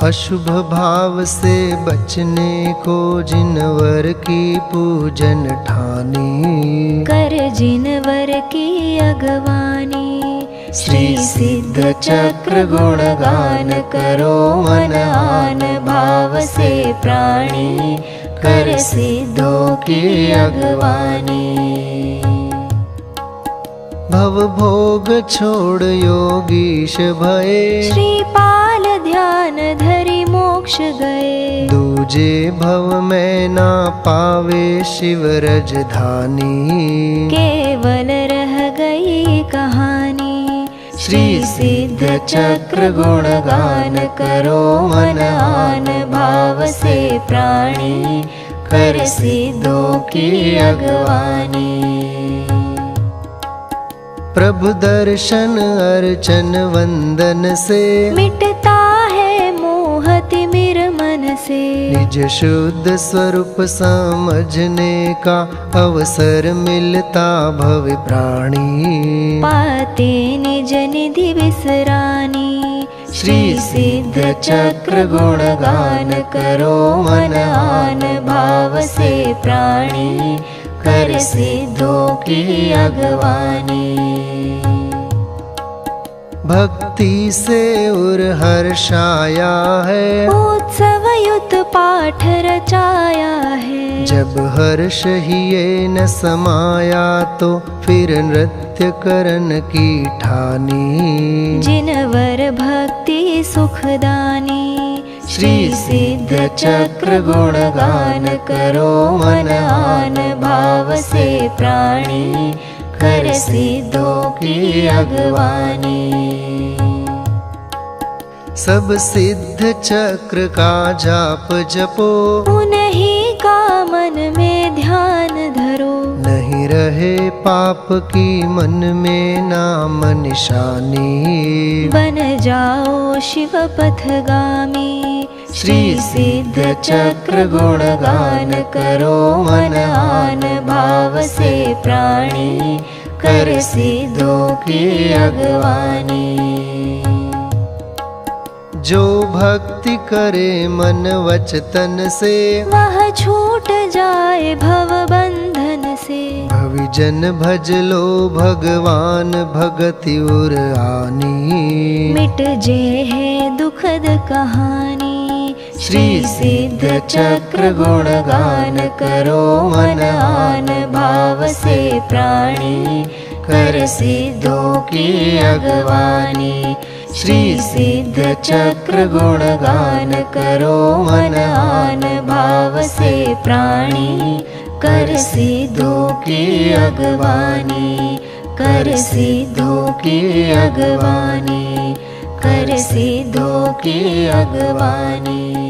अशुभ भाव से बचने को जिनवर की पूजन ठानी, कर जिनवर की अगवानी। श्री सिद्ध चक्र गुणगान करो मन आन भाव से प्राणी, कर सिद्धों की अगवानी। भव भोग छोड़ योगीश भये, श्रीपाल ध्यान धरि मोक्ष गए। दूजे भव में ना पावे शिव रजधानी, केवल रह गई कहानी। श्री सिद्ध चक्र गुणगान करो मन आन भाव से प्राणी, कर सिद्धों की अगवानी। प्रभु दर्शन अर्चन वंदन से, मिटता है मोह तिमिर मन से। निज शुद्ध स्वरूप समझने का अवसर मिलता भव प्राणी, पाते निज निधि विसरानी। श्री सिद्ध चक्र गुणगान करो मन आन भाव से प्राणी, कर सिद्धों की अगवानी। भक्ति से उर हर्षाया है, उत्सव युत पाठ रचाया है। जब हर्ष ही ये न समाया तो फिर नृत्य करन की ठानी, जिनवर भक्ति सुखदानी। श्री सिद्ध चक्र गुणगान करो मन आन भाव से प्राणी, कर सिद्धों की अगवानी। सब सिद्ध चक्र का जाप जपो, उन्हीं का मन में ध्यान धरो। नहीं रहे पाप की मन में नाम निशानी, बन जाओ शिव पथगामी। श्री सिद्ध चक्र गुणगान करो मन आन भाव से प्राणी, कर सिद्धों की अगवानी। जो भक्ति करे मन वच तन से, वह छूट जाए भव बंधन से। भविजन भज लो भगवान भगति उर आनी, मिट जे है दुखद कहानी। श्री सिद्ध चक्र गुणगान करो मन आन भाव से प्राणी, कर सिद्धों की अगवानी। श्री सिद्ध चक्र गुणगान करो मन आन भाव से प्राणी, कर सिद्धों की अगवानी, कर सिद्धों की अगवानी, कर सिद्धों की अगवानी।